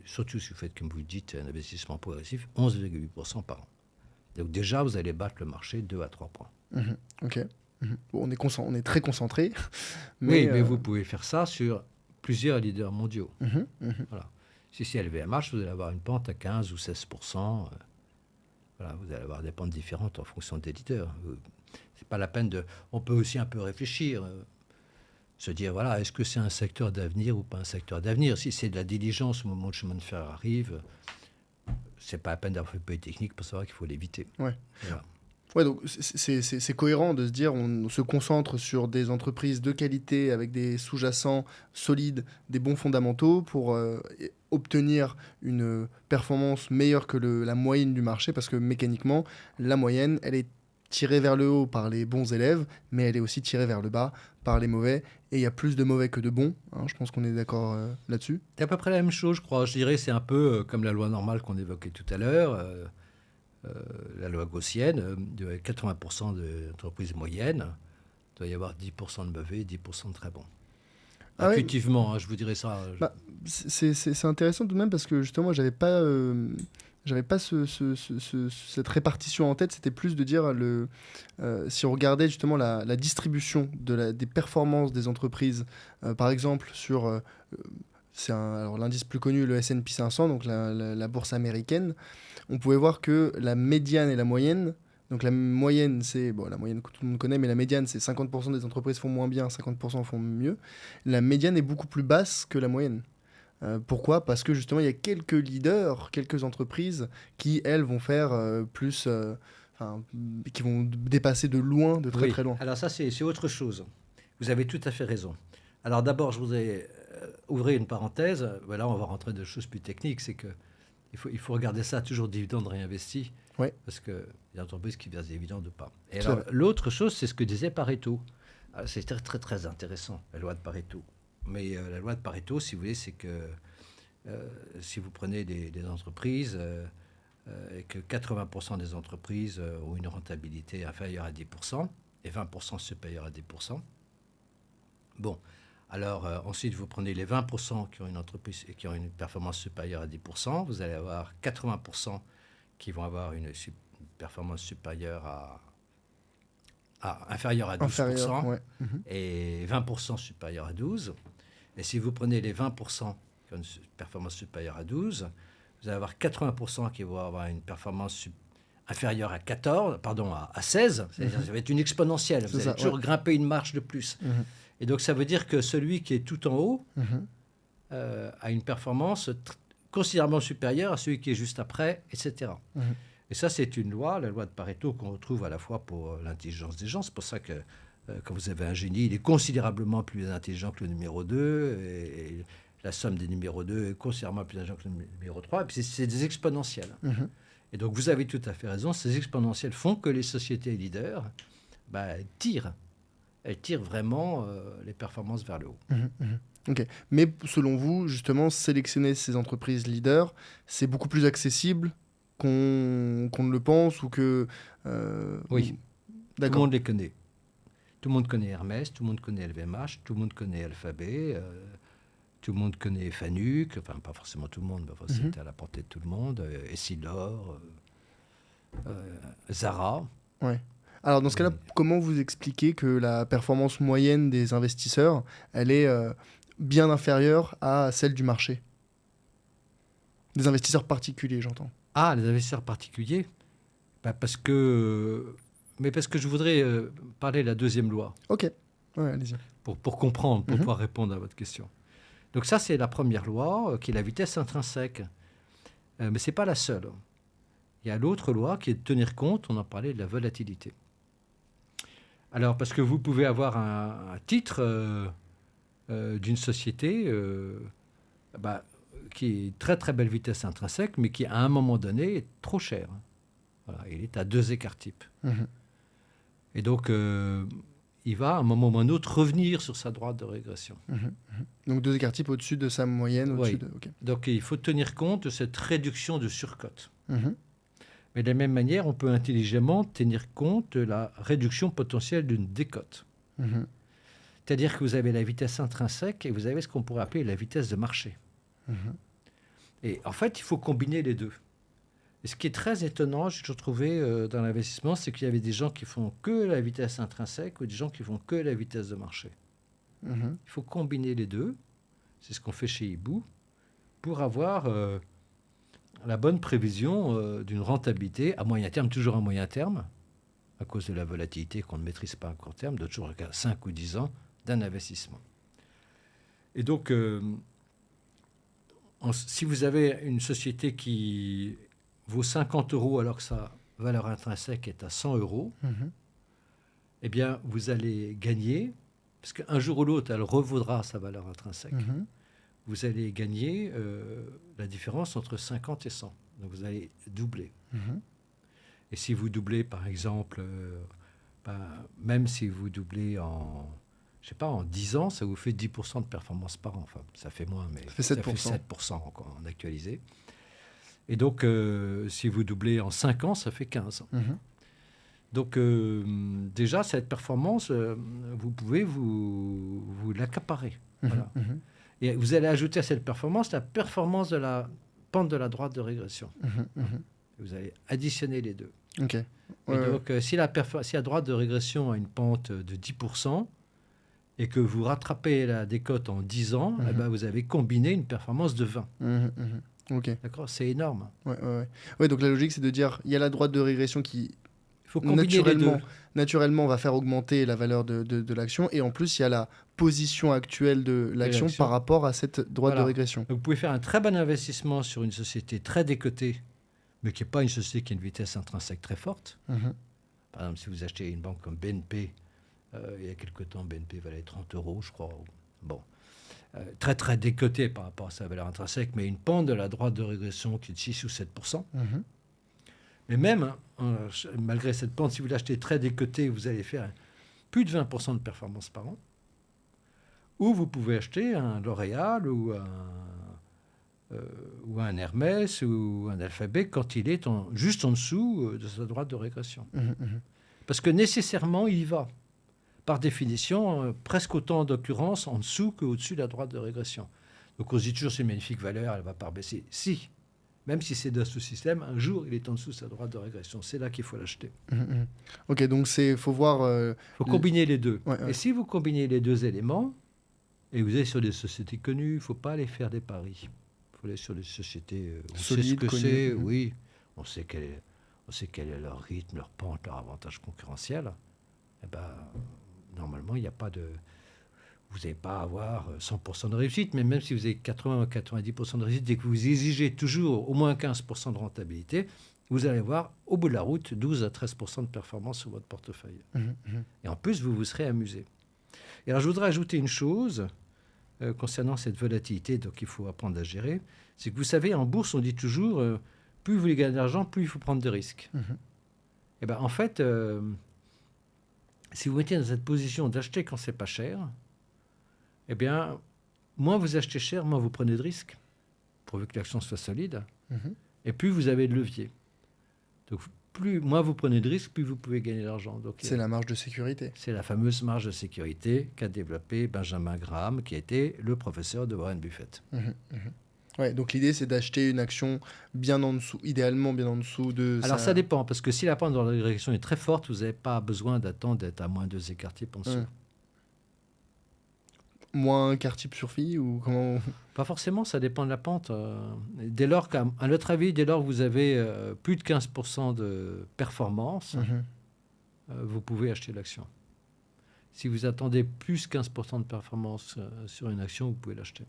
S1: surtout si vous faites, comme vous dites, un investissement progressif, 11,8% par an. Donc déjà, vous allez battre le marché 2 à 3 points.
S2: Ok. Bon, on est très concentré.
S1: Mais vous pouvez faire ça sur plusieurs leaders mondiaux. Voilà. Si c'est LVMH, vous allez avoir une pente à 15 ou 16%. Voilà, vous allez avoir des pentes différentes en fonction des leaders. C'est pas la peine de... On peut aussi un peu réfléchir, se dire, voilà, est-ce que c'est un secteur d'avenir ou pas un secteur d'avenir? Si c'est de la diligence au moment où le chemin de fer arrive, c'est pas la peine d'avoir fait peu technique pour savoir qu'il faut l'éviter.
S2: Ouais.
S1: Voilà.
S2: Ouais, donc c'est cohérent de se dire on se concentre sur des entreprises de qualité avec des sous-jacents solides, des bons fondamentaux pour obtenir une performance meilleure que la moyenne du marché parce que mécaniquement, la moyenne, elle est tirée vers le haut par les bons élèves, mais elle est aussi tirée vers le bas par les mauvais. Et il y a plus de mauvais que de bons. Hein, je pense qu'on est d'accord là-dessus.
S1: C'est à peu près la même chose, je crois. Je dirais c'est un peu comme la loi normale qu'on évoquait tout à l'heure, la loi gaussienne, de 80% d'entreprises moyennes. Il doit y avoir 10% de mauvais et 10% de très bons.
S2: Ah ouais.
S1: Intuitivement, je vous dirais ça.
S2: Bah, c'est intéressant tout de même parce que justement, moi, j'avais pas cette répartition en tête. C'était plus de dire, si on regardait justement la distribution des performances des entreprises, par exemple sur alors l'indice plus connu, le S&P 500, donc la bourse américaine, on pouvait voir que la médiane et la moyenne. Donc la moyenne, c'est la moyenne que tout le monde connaît, mais la médiane, c'est 50% des entreprises font moins bien, 50% font mieux. La médiane est beaucoup plus basse que la moyenne. Pourquoi ? Parce que justement, il y a quelques leaders, quelques entreprises qui, elles, vont faire qui vont dépasser de loin, de très
S1: Oui.
S2: très loin.
S1: Alors ça, c'est autre chose. Vous avez tout à fait raison. Alors d'abord, je voudrais ouvrir une parenthèse. Là, on va rentrer dans des choses plus techniques. C'est que il faut regarder ça toujours dividendes réinvestis.
S2: Ouais.
S1: Parce qu'il y a des entreprises qui versent des dividendes ou pas. Et alors, l'autre chose, c'est ce que disait Pareto. C'est très, très, très intéressant, la loi de Pareto. Mais la loi de Pareto, si vous voulez, c'est que si vous prenez des entreprises et que 80% des entreprises ont une rentabilité inférieure à 10% et 20% supérieure à 10%, bon, alors ensuite vous prenez les 20% qui ont une entreprise et qui ont une performance supérieure à 10%, vous allez avoir 80% qui vont avoir une performance supérieure inférieure à 12%,
S2: ouais.
S1: et 20% supérieure à 12%. Et si vous prenez les 20% qui ont une performance supérieure à 12%, vous allez avoir 80% qui vont avoir une performance inférieure à 16%, c'est-à-dire ça va être une exponentielle. Vous allez toujours grimper une marche de plus. Et donc ça veut dire que celui qui est tout en haut a une performance considérablement supérieure à celui qui est juste après, etc. Et ça, c'est une loi, la loi de Pareto, qu'on retrouve à la fois pour l'intelligence des gens. C'est pour ça que quand vous avez un génie, il est considérablement plus intelligent que le numéro 2, et la somme des numéros 2 est considérablement plus intelligente que le numéro 3, et puis c'est des exponentielles. Et donc vous avez tout à fait raison, ces exponentielles font que les sociétés leaders elles tirent vraiment les performances vers le haut.
S2: Ok. Mais selon vous, justement, sélectionner ces entreprises leaders, c'est beaucoup plus accessible qu'on ne le pense ou que...
S1: Oui,
S2: d'accord.
S1: Tout le monde les connaît. Tout le monde connaît Hermès, tout le monde connaît LVMH, tout le monde connaît Alphabet, tout le monde connaît Fanuc, enfin pas forcément tout le monde, mais c'était à la portée de tout le monde, Essilor, Zara.
S2: Ouais. Alors dans ce cas-là, comment vous expliquez que la performance moyenne des investisseurs, elle est bien inférieure à celle du marché ? Des investisseurs particuliers, j'entends.
S1: Ah, les investisseurs particuliers ? Parce que je voudrais parler de la deuxième loi.
S2: Ok, ouais, allez-y.
S1: Pour comprendre, pour pouvoir répondre à votre question. Donc ça, c'est la première loi, qui est la vitesse intrinsèque. Mais ce n'est pas la seule. Il y a l'autre loi qui est de tenir compte, on en parlait, de la volatilité. Alors, parce que vous pouvez avoir un titre d'une société qui est très très belle vitesse intrinsèque, mais qui à un moment donné est trop cher. Voilà, il est à 2 écarts types. Et donc, il va à un moment ou à un autre revenir sur sa droite de régression.
S2: Donc 2 écarts types au-dessus de sa moyenne.
S1: Oui.
S2: Okay.
S1: Donc il faut tenir compte de cette réduction de surcote. Mais de la même manière, on peut intelligemment tenir compte de la réduction potentielle d'une décote. C'est-à-dire que vous avez la vitesse intrinsèque et vous avez ce qu'on pourrait appeler la vitesse de marché. Et en fait, il faut combiner les deux. Et ce qui est très étonnant, j'ai toujours trouvé dans l'investissement, c'est qu'il y avait des gens qui font que la vitesse intrinsèque ou des gens qui font que la vitesse de marché. Il faut combiner les deux. C'est ce qu'on fait chez Hibou pour avoir la bonne prévision d'une rentabilité à moyen terme, toujours à moyen terme, à cause de la volatilité qu'on ne maîtrise pas à court terme, de toujours à 5 ou 10 ans d'un investissement. Et donc, si vous avez une société qui vaut 50 € alors que sa valeur intrinsèque est à 100 €, eh bien, vous allez gagner, parce qu'un jour ou l'autre, elle revaudra sa valeur intrinsèque. Vous allez gagner la différence entre 50 et 100. Donc, vous allez doubler. Et si vous doublez, par exemple, même si vous doublez je sais pas, en 10 ans, ça vous fait 10% de performance par an. Enfin, ça fait moins, mais
S2: Ça fait
S1: ça
S2: 7%.
S1: fait 7% en actualisé. Et donc, si vous doublez en 5 ans, ça fait 15. Donc, déjà, cette performance, vous pouvez vous l'accaparer. Voilà. Et vous allez ajouter à cette performance la performance de la pente de la droite de régression. Vous allez additionner les deux.
S2: Ok.
S1: Et donc, si la droite de régression a une pente de 10%, et que vous rattrapez la décote en 10 ans, eh ben, vous avez combiné une performance de 20.
S2: Ok.
S1: D'accord, c'est énorme.
S2: Ouais, donc la logique, c'est de dire, il y a la droite de régression qui
S1: Il faut combiner les deux.
S2: Naturellement va faire augmenter la valeur de l'action, et en plus, il y a la position actuelle de l'action par rapport à cette droite de régression.
S1: Donc, vous pouvez faire un très bon investissement sur une société très décotée, mais qui n'est pas une société qui a une vitesse intrinsèque très forte. Par exemple, si vous achetez une banque comme BNP, il y a quelque temps, BNP valait 30 €, je crois. Bon. Très, très décoté par rapport à sa valeur intrinsèque, mais une pente de la droite de régression qui est de 6 ou 7%. Mais même, malgré cette pente, si vous l'achetez très décoté, vous allez faire plus de 20% de performance par an. Ou vous pouvez acheter un L'Oréal ou un Hermès ou un Alphabet quand il est juste en dessous de sa droite de régression. Parce que nécessairement, il y va. Par définition, presque autant d'occurrences en dessous qu'au-dessus de la droite de régression. Donc on se dit toujours c'est une magnifique valeur, elle ne va pas baisser. Si, même si c'est dans ce système, un jour il est en dessous de sa droite de régression. C'est là qu'il faut l'acheter.
S2: Ok, donc il faut voir...
S1: Il faut combiner les deux.
S2: Ouais.
S1: Et si vous combinez les deux éléments, et vous êtes sur des sociétés connues, il ne faut pas aller faire des paris. Il faut aller sur des sociétés... on
S2: solides,
S1: sait ce que
S2: connues.
S1: c'est, oui. On sait quel est leur rythme, leur pente, leur avantage concurrentiel. Eh ben, normalement, il n'y a pas de... Vous n'allez pas avoir 100% de réussite, mais même si vous avez 80 ou 90% de réussite et que vous exigez toujours au moins 15% de rentabilité, vous allez avoir, au bout de la route, 12 à 13% de performance sur votre portefeuille. Et en plus, vous vous serez amusé. Et alors, je voudrais ajouter une chose concernant cette volatilité, donc il faut apprendre à gérer. C'est que vous savez, en bourse, on dit toujours, plus vous voulez gagner d'argent, plus il faut prendre de risques. Et bien, en fait... si vous mettez dans cette position d'acheter quand c'est pas cher, eh bien, moins vous achetez cher, moins vous prenez de risques, pourvu que l'action soit solide, et plus vous avez de levier. Donc, moins vous prenez de risques, plus vous pouvez gagner de l'argent. Donc,
S2: c'est la marge de sécurité.
S1: C'est la fameuse marge de sécurité qu'a développée Benjamin Graham, qui a été le professeur de Warren Buffett.
S2: Ouais, donc l'idée, c'est d'acheter une action bien en dessous, idéalement bien en dessous de...
S1: Alors, ça dépend, parce que si la pente dans la direction est très forte, vous n'avez pas besoin d'attendre d'être à moins 2 écarts types en dessous.
S2: Moins quart type sur phi ou comment...
S1: Pas forcément, ça dépend de la pente. Dès lors qu'à notre avis, dès lors que vous avez plus de 15% de performance, vous pouvez acheter l'action. Si vous attendez plus 15% de performance sur une action, vous pouvez l'acheter.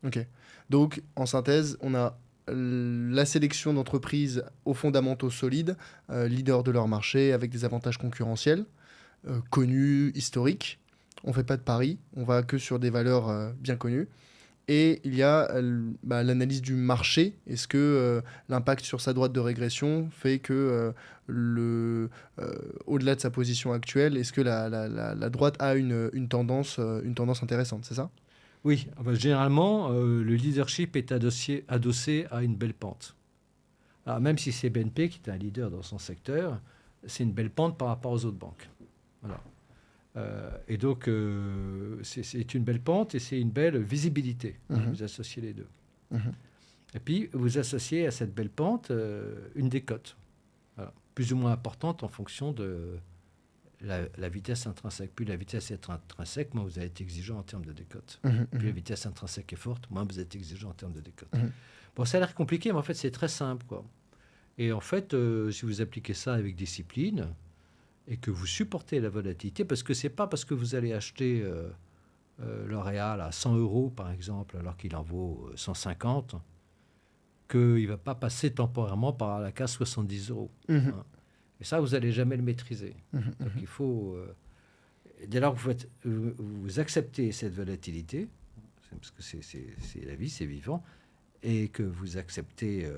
S2: Ok. Donc, en synthèse, on a la sélection d'entreprises aux fondamentaux solides, leaders de leur marché, avec des avantages concurrentiels, connus, historiques. On ne fait pas de paris, on va que sur des valeurs bien connues. Et il y a l'analyse du marché. Est-ce que l'impact sur sa droite de régression fait que, au-delà de sa position actuelle, est-ce que la droite a une tendance intéressante, c'est ça ?
S1: Oui, généralement, le leadership est adossé à une belle pente. Alors, même si c'est BNP qui est un leader dans son secteur, c'est une belle pente par rapport aux autres banques. Voilà. Et donc, c'est une belle pente et c'est une belle visibilité. Vous associez les deux. Et puis, vous associez à cette belle pente une décote, voilà, plus ou moins importante en fonction de la vitesse intrinsèque. Plus la vitesse est intrinsèque, moins vous allez être exigeant en termes de décote. Plus la vitesse intrinsèque est forte, moins vous êtes exigeant en termes de décote. Bon, ça a l'air compliqué, mais en fait, c'est très simple, quoi. Et en fait, si vous appliquez ça avec discipline et que vous supportez la volatilité, parce que c'est pas parce que vous allez acheter L'Oréal à 100 €, par exemple, alors qu'il en vaut 150, qu'il ne va pas passer temporairement par la case 70 €. Hein. Et ça, vous n'allez jamais le maîtriser. Donc il faut... dès lors que vous acceptez cette volatilité, parce que c'est la vie, c'est vivant, et que vous acceptez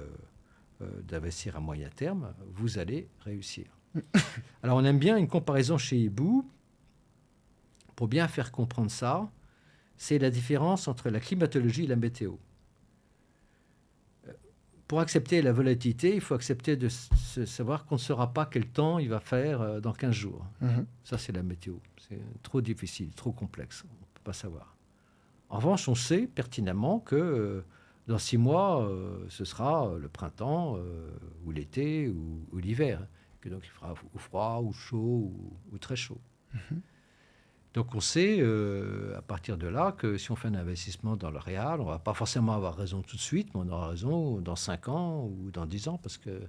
S1: d'investir à moyen terme, vous allez réussir. Alors, on aime bien une comparaison chez Hibou. Pour bien faire comprendre ça, c'est la différence entre la climatologie et la météo. Pour accepter la volatilité, il faut accepter de savoir qu'on ne saura pas quel temps il va faire dans 15 jours. Ça, c'est la météo. C'est trop difficile, trop complexe. On ne peut pas savoir. En revanche, on sait pertinemment que dans 6 mois, ce sera le printemps ou l'été ou l'hiver. Que donc, il fera ou froid, ou chaud, ou très chaud. Donc, on sait, à partir de là, que si on fait un investissement dans le réal, on ne va pas forcément avoir raison tout de suite, mais on aura raison dans 5 ans ou dans 10 ans, parce que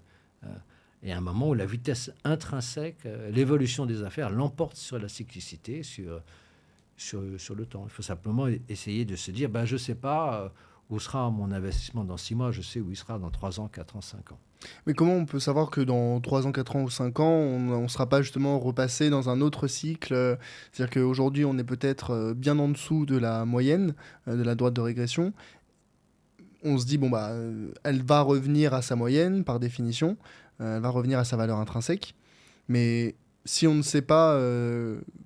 S1: il y a un moment où la vitesse intrinsèque, l'évolution des affaires l'emporte sur la cyclicité, sur le temps. Il faut simplement essayer de se dire, je ne sais pas où sera mon investissement dans 6 mois, je sais où il sera dans 3 ans, 4 ans, 5 ans.
S2: Mais comment on peut savoir que dans 3 ans, 4 ans ou 5 ans, on ne sera pas justement repassé dans un autre cycle? C'est-à-dire qu'aujourd'hui, on est peut-être bien en dessous de la moyenne, de la droite de régression. On se dit, elle va revenir à sa moyenne, par définition. Elle va revenir à sa valeur intrinsèque. Mais si on ne sait pas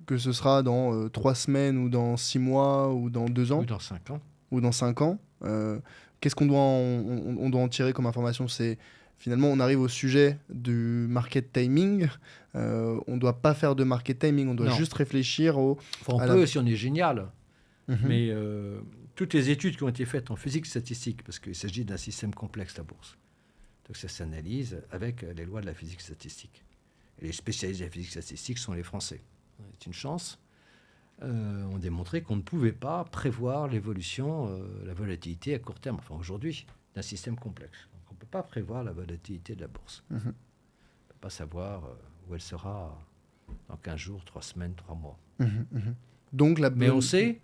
S2: que ce sera dans 3 semaines ou dans 6 mois ou dans 2 ans...
S1: Ou dans 5 ans.
S2: Ou dans 5 ans, qu'est-ce qu'on doit on doit en tirer comme information? C'est finalement, on arrive au sujet du market timing. On ne doit pas faire de market timing, on doit juste réfléchir au...
S1: On peut si on est génial. Mais toutes les études qui ont été faites en physique statistique, parce qu'il s'agit d'un système complexe, la bourse. Donc ça s'analyse avec les lois de la physique statistique. Et les spécialistes de la physique statistique sont les Français. C'est une chance. On démontrait qu'on ne pouvait pas prévoir l'évolution, la volatilité à court terme, enfin aujourd'hui, d'un système complexe. Donc on ne peut pas prévoir la volatilité de la bourse. On ne peut pas savoir où elle sera dans 15 jours, 3 semaines, 3 mois.
S2: Donc,
S1: mais on sait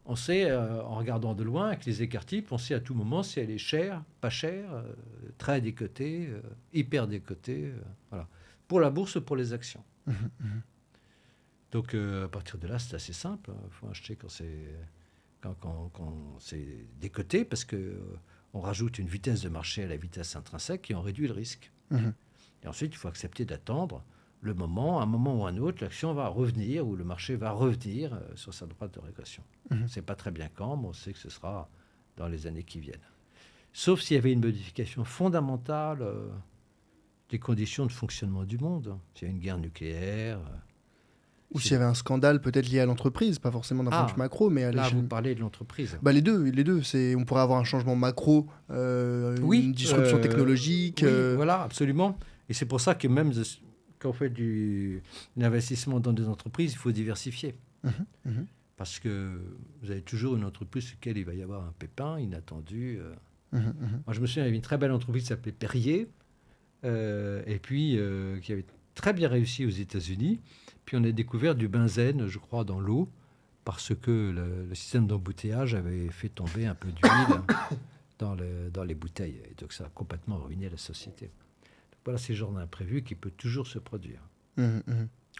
S1: en regardant de loin, avec les écarts types, on sait à tout moment si elle est chère, pas chère, très décotée, hyper décotée. Voilà. Pour la bourse, pour les actions. Donc, à partir de là, c'est assez simple. Il faut acheter quand c'est décoté, parce qu'on rajoute une vitesse de marché à la vitesse intrinsèque et on réduit le risque. Et ensuite, il faut accepter d'attendre un moment ou un autre, l'action va revenir ou le marché va revenir sur sa droite de régression. On ne sait pas très bien quand, mais on sait que ce sera dans les années qui viennent. Sauf s'il y avait une modification fondamentale des conditions de fonctionnement du monde. S'il y a une guerre nucléaire...
S2: Ou s'il y avait un scandale peut-être lié à l'entreprise, pas forcément d'un point de vue macro, mais à
S1: là, vous parlez de l'entreprise.
S2: Les deux. On pourrait avoir un changement macro, une disruption technologique.
S1: Oui, voilà, absolument. Et c'est pour ça que même quand on fait un investissement dans des entreprises, il faut diversifier. Parce que vous avez toujours une entreprise sur laquelle il va y avoir un pépin inattendu. Moi, je me souviens, il y avait une très belle entreprise qui s'appelait Perrier, et puis qui avait très bien réussi aux États-Unis. Puis on a découvert du benzène, je crois, dans l'eau, parce que le système d'embouteillage avait fait tomber un peu d'huile dans les bouteilles. Et donc ça a complètement ruiné la société. Donc voilà, c'est le genre d'imprévu qui peut toujours se produire.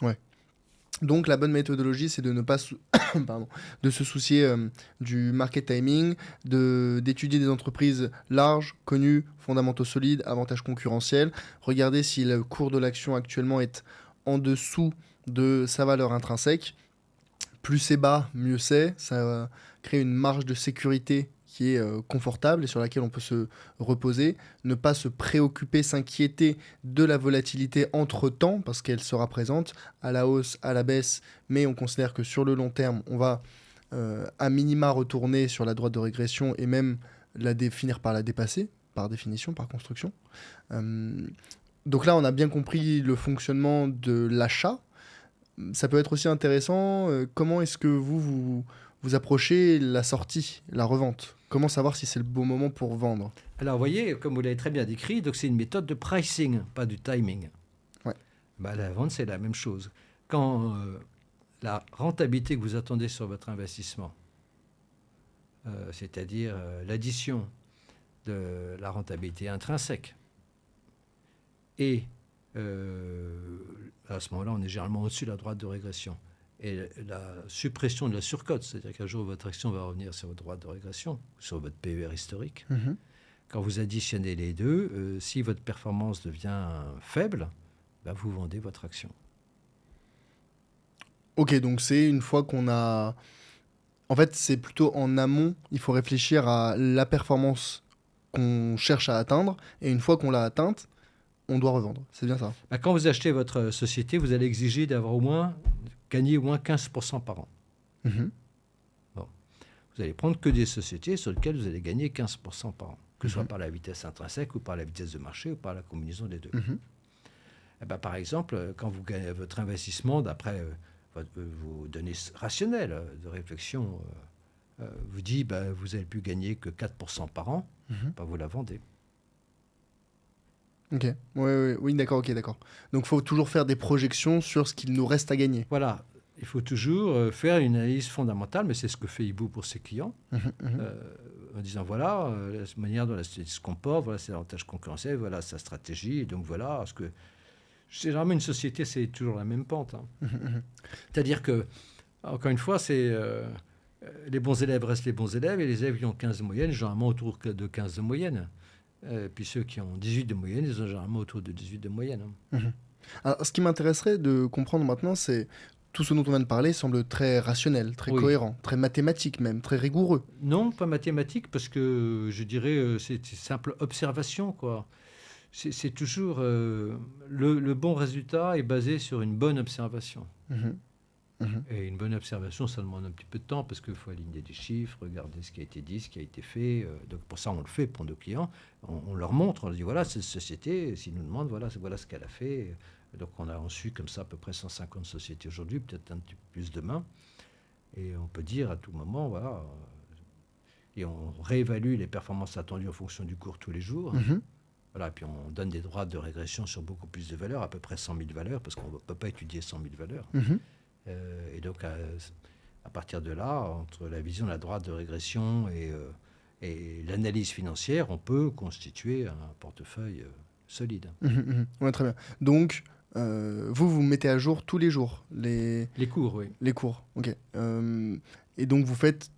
S2: Ouais. Donc la bonne méthodologie, c'est de ne pas de se soucier du market timing, d'étudier des entreprises larges, connues, fondamentaux solides, avantages concurrentiels. Regardez si le cours de l'action actuellement est en dessous de sa valeur intrinsèque. Plus c'est bas, mieux c'est. Ça crée une marge de sécurité qui est confortable et sur laquelle on peut se reposer. Ne pas se préoccuper, s'inquiéter de la volatilité entre-temps, parce qu'elle sera présente à la hausse, à la baisse, mais on considère que sur le long terme, on va à minima retourner sur la droite de régression et même finir par la dépasser, par définition, par construction. Donc là, on a bien compris le fonctionnement de l'achat. Ça peut être aussi intéressant. Comment est-ce que vous approchez la sortie, la revente? Comment savoir si c'est le bon moment pour vendre?
S1: Alors, vous voyez, comme vous l'avez très bien décrit, donc c'est une méthode de pricing, pas du timing.
S2: Ouais.
S1: La vente, c'est la même chose. Quand la rentabilité que vous attendez sur votre investissement, c'est-à-dire l'addition de la rentabilité intrinsèque, et à ce moment-là, on est généralement au-dessus de la droite de régression. Et la suppression de la surcote, c'est-à-dire qu'un jour votre action va revenir sur votre droite de régression, sur votre PER historique, Quand vous additionnez les deux, si votre performance devient faible, vous vendez votre action.
S2: Ok, donc c'est une fois qu'on a... En fait, c'est plutôt en amont, il faut réfléchir à la performance qu'on cherche à atteindre, et une fois qu'on l'a atteinte, on doit revendre. C'est bien ça.
S1: Quand vous achetez votre société, vous allez exiger d'avoir gagner au moins 15% par an.
S2: Mhm.
S1: Vous allez prendre que des sociétés sur lesquelles vous allez gagner 15% par an, que ce soit
S2: Mhm.
S1: par la vitesse intrinsèque ou par la vitesse de marché ou par la combinaison des deux.
S2: Mhm.
S1: Par exemple, quand vous gagnez votre investissement, d'après vos données rationnelles de réflexion, vous dit vous n'avez plus gagner que 4% par an,
S2: Mhm.
S1: vous la vendez.
S2: Ok, oui, d'accord, ok, d'accord. Donc, il faut toujours faire des projections sur ce qu'il nous reste à gagner.
S1: Voilà, il faut toujours faire une analyse fondamentale, mais c'est ce que fait Hibou pour ses clients,
S2: Mhm. Mhm.
S1: en disant voilà la manière dont la société se comporte, voilà ses avantages concurrentiels, voilà sa stratégie, et donc voilà ce que... Généralement, une société, c'est toujours la même pente. Hein.
S2: Mhm.
S1: C'est-à-dire que, encore une fois, c'est les bons élèves restent les bons élèves, et les élèves qui ont 15 de moyenne, généralement autour de 15 de moyenne. Puis ceux qui ont 18 de moyenne, ils ont généralement autour de 18 de moyenne. Hein.
S2: Mhm. Alors, ce qui m'intéresserait de comprendre maintenant, c'est tout ce dont on vient de parler semble très rationnel, très
S1: Oui.
S2: cohérent, très mathématique même, très rigoureux.
S1: Non, pas mathématique, parce que je dirais c'est simple observation, quoi. C'est toujours le bon résultat est basé sur une bonne observation.
S2: Mhm. Mhm.
S1: Et une bonne observation, ça demande un petit peu de temps parce qu'il faut aligner des chiffres, regarder ce qui a été dit, ce qui a été fait. Donc pour ça, on le fait pour nos clients. On leur montre, on leur dit voilà, cette société, s'ils nous demandent, voilà ce qu'elle a fait. Donc on a su comme ça à peu près 150 sociétés aujourd'hui, peut-être un petit peu plus demain. Et on peut dire à tout moment, voilà. Et on réévalue les performances attendues en fonction du cours tous les jours.
S2: Mhm.
S1: Voilà, et puis on donne des droits de régression sur beaucoup plus de valeurs, à peu près 100 000 valeurs, parce qu'on ne peut pas étudier 100 000 valeurs.
S2: Mhm.
S1: Et donc, à partir de là, entre la vision de la droite de régression et l'analyse financière, on peut constituer un portefeuille solide.
S2: Mhm. Mhm. Ouais, très bien. Donc, vous mettez à jour tous les jours
S1: Les cours, oui.
S2: les cours. Ok. Et donc, vous faites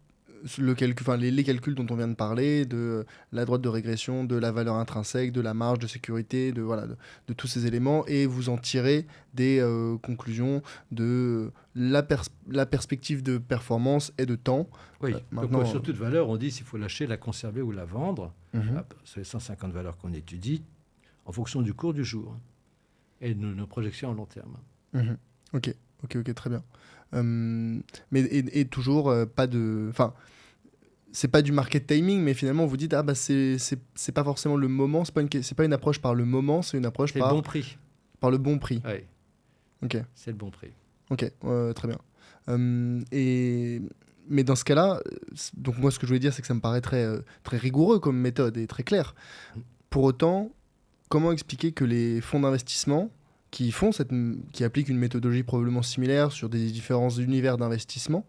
S2: le calcul, enfin, les calculs dont on vient de parler, de la droite de régression, de la valeur intrinsèque, de la marge de sécurité, de tous ces éléments, et vous en tirez des conclusions de la perspective de performance et de temps.
S1: Oui,
S2: maintenant,
S1: donc sur toute valeur, on dit s'il faut lâcher, la conserver ou la vendre,
S2: Mhm.
S1: sur les 150 valeurs qu'on étudie, en fonction du cours du jour et de nos projections à long terme.
S2: Mhm. Ok, très bien. Mais et toujours pas de... Enfin, c'est pas du market timing, mais finalement vous dites, c'est pas forcément le moment, c'est pas une approche par le moment, c'est une approche
S1: C'est le bon prix.
S2: par le bon prix.
S1: Oui,
S2: Ok,
S1: c'est le bon prix.
S2: ok, très bien. Mais dans ce cas-là, donc moi ce que je voulais dire, c'est que ça me paraît très rigoureux comme méthode et très clair. Pour autant, comment expliquer que les fonds d'investissement qui appliquent une méthodologie probablement similaire sur des différents univers d'investissement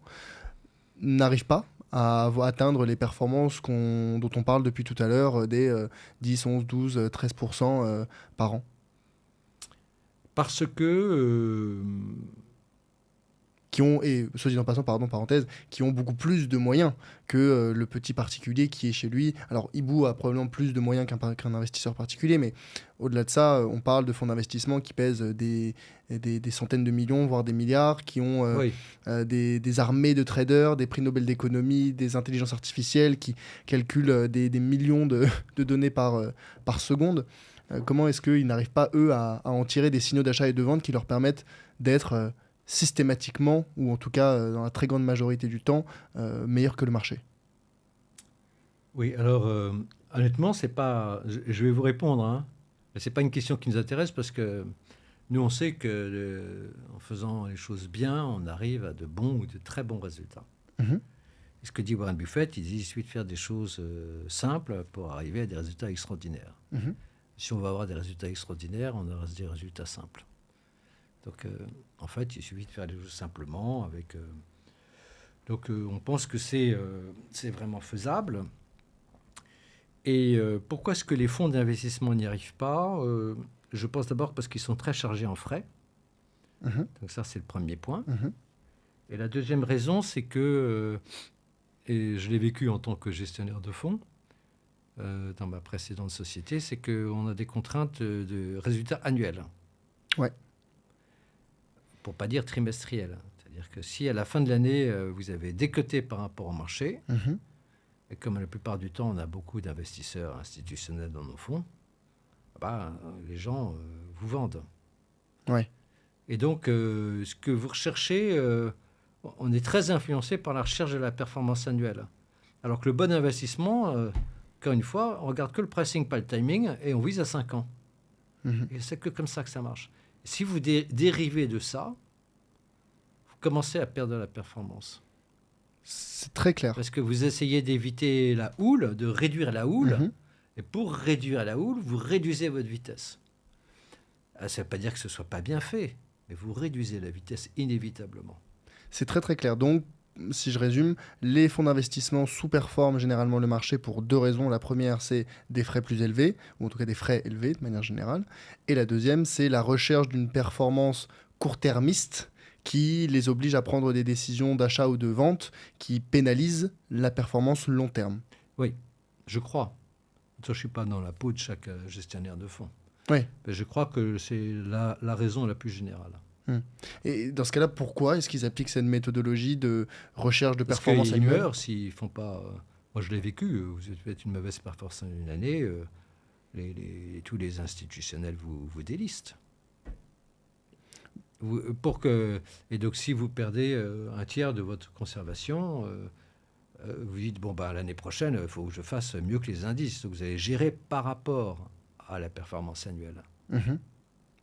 S2: n'arrivent pas à atteindre les performances dont on parle depuis tout à l'heure, des 10, 11, 12, 13% par an?
S1: Parce que
S2: Qui ont, et soit dit en passant, pardon, parenthèse, qui ont beaucoup plus de moyens que le petit particulier qui est chez lui. Alors, Hibou a probablement plus de moyens qu'un investisseur particulier, mais au-delà de ça, on parle de fonds d'investissement qui pèsent des centaines de millions, voire des milliards, qui ont
S1: oui.
S2: des armées de traders, des prix Nobel d'économie, des intelligences artificielles qui calculent des millions de données par seconde. Comment est-ce qu'ils n'arrivent pas, eux, à en tirer des signaux d'achat et de vente qui leur permettent d'être systématiquement, ou en tout cas dans la très grande majorité du temps, meilleur que le marché?
S1: Oui, alors honnêtement, c'est pas. Je vais vous répondre, hein, mais c'est pas une question qui nous intéresse parce que nous, on sait que en faisant les choses bien, on arrive à de bons ou de très bons résultats.
S2: Mhm.
S1: Et ce que dit Warren Buffett, il dit il suffit de faire des choses simples pour arriver à des résultats extraordinaires.
S2: Mhm.
S1: Si on veut avoir des résultats extraordinaires, on aura des résultats simples. Donc, en fait, il suffit de faire les choses simplement. Donc, on pense que c'est vraiment faisable. Et pourquoi est-ce que les fonds d'investissement n'y arrivent pas? Je pense d'abord parce qu'ils sont très chargés en frais.
S2: Mhm.
S1: Donc ça, c'est le premier point.
S2: Mhm.
S1: Et la deuxième raison, c'est que, et je l'ai vécu en tant que gestionnaire de fonds, dans ma précédente société, c'est qu'on a des contraintes de résultats annuels.
S2: Ouais.
S1: Pour ne pas dire trimestriels. C'est-à-dire que si à la fin de l'année, vous avez décoté par rapport au marché, et comme la plupart du temps, on a beaucoup d'investisseurs institutionnels dans nos fonds, les gens vous vendent.
S2: Ouais.
S1: Et donc, ce que vous recherchez, on est très influencé par la recherche de la performance annuelle. Alors que le bon investissement, encore une fois, on regarde que le pricing, pas le timing, et on vise à 5 ans. Et c'est que comme ça que ça marche. Et si vous dérivez de ça, vous commencez à perdre de la performance.
S2: C'est très clair.
S1: Parce que vous essayez d'éviter la houle, de réduire la houle, et pour réduire la houle, vous réduisez votre vitesse. Ça ne veut pas dire que ce ne soit pas bien fait, mais vous réduisez la vitesse inévitablement.
S2: C'est très très clair. Donc, si je résume, les fonds d'investissement sous-performent généralement le marché pour 2 raisons. La première, c'est des frais plus élevés, ou en tout cas des frais élevés de manière générale. Et la deuxième, c'est la recherche d'une performance court-termiste qui les oblige à prendre des décisions d'achat ou de vente qui pénalisent la performance long terme.
S1: Oui, je crois. Je ne suis pas dans la peau de chaque gestionnaire de fonds.
S2: Oui.
S1: Mais je crois que c'est la raison la plus générale.
S2: Et dans ce cas-là, pourquoi est-ce qu'ils appliquent cette méthodologie de recherche de performance
S1: annuelle ? Parce qu'ils
S2: annuelle ?
S1: meurent s'ils ne font pas... moi, je l'ai vécu. Vous faites une mauvaise performance en une année, tous les institutionnels vous délistent. Et donc, si vous perdez un tiers de votre conservation, vous dites, l'année prochaine, il faut que je fasse mieux que les indices. Donc, vous allez gérer par rapport à la performance annuelle.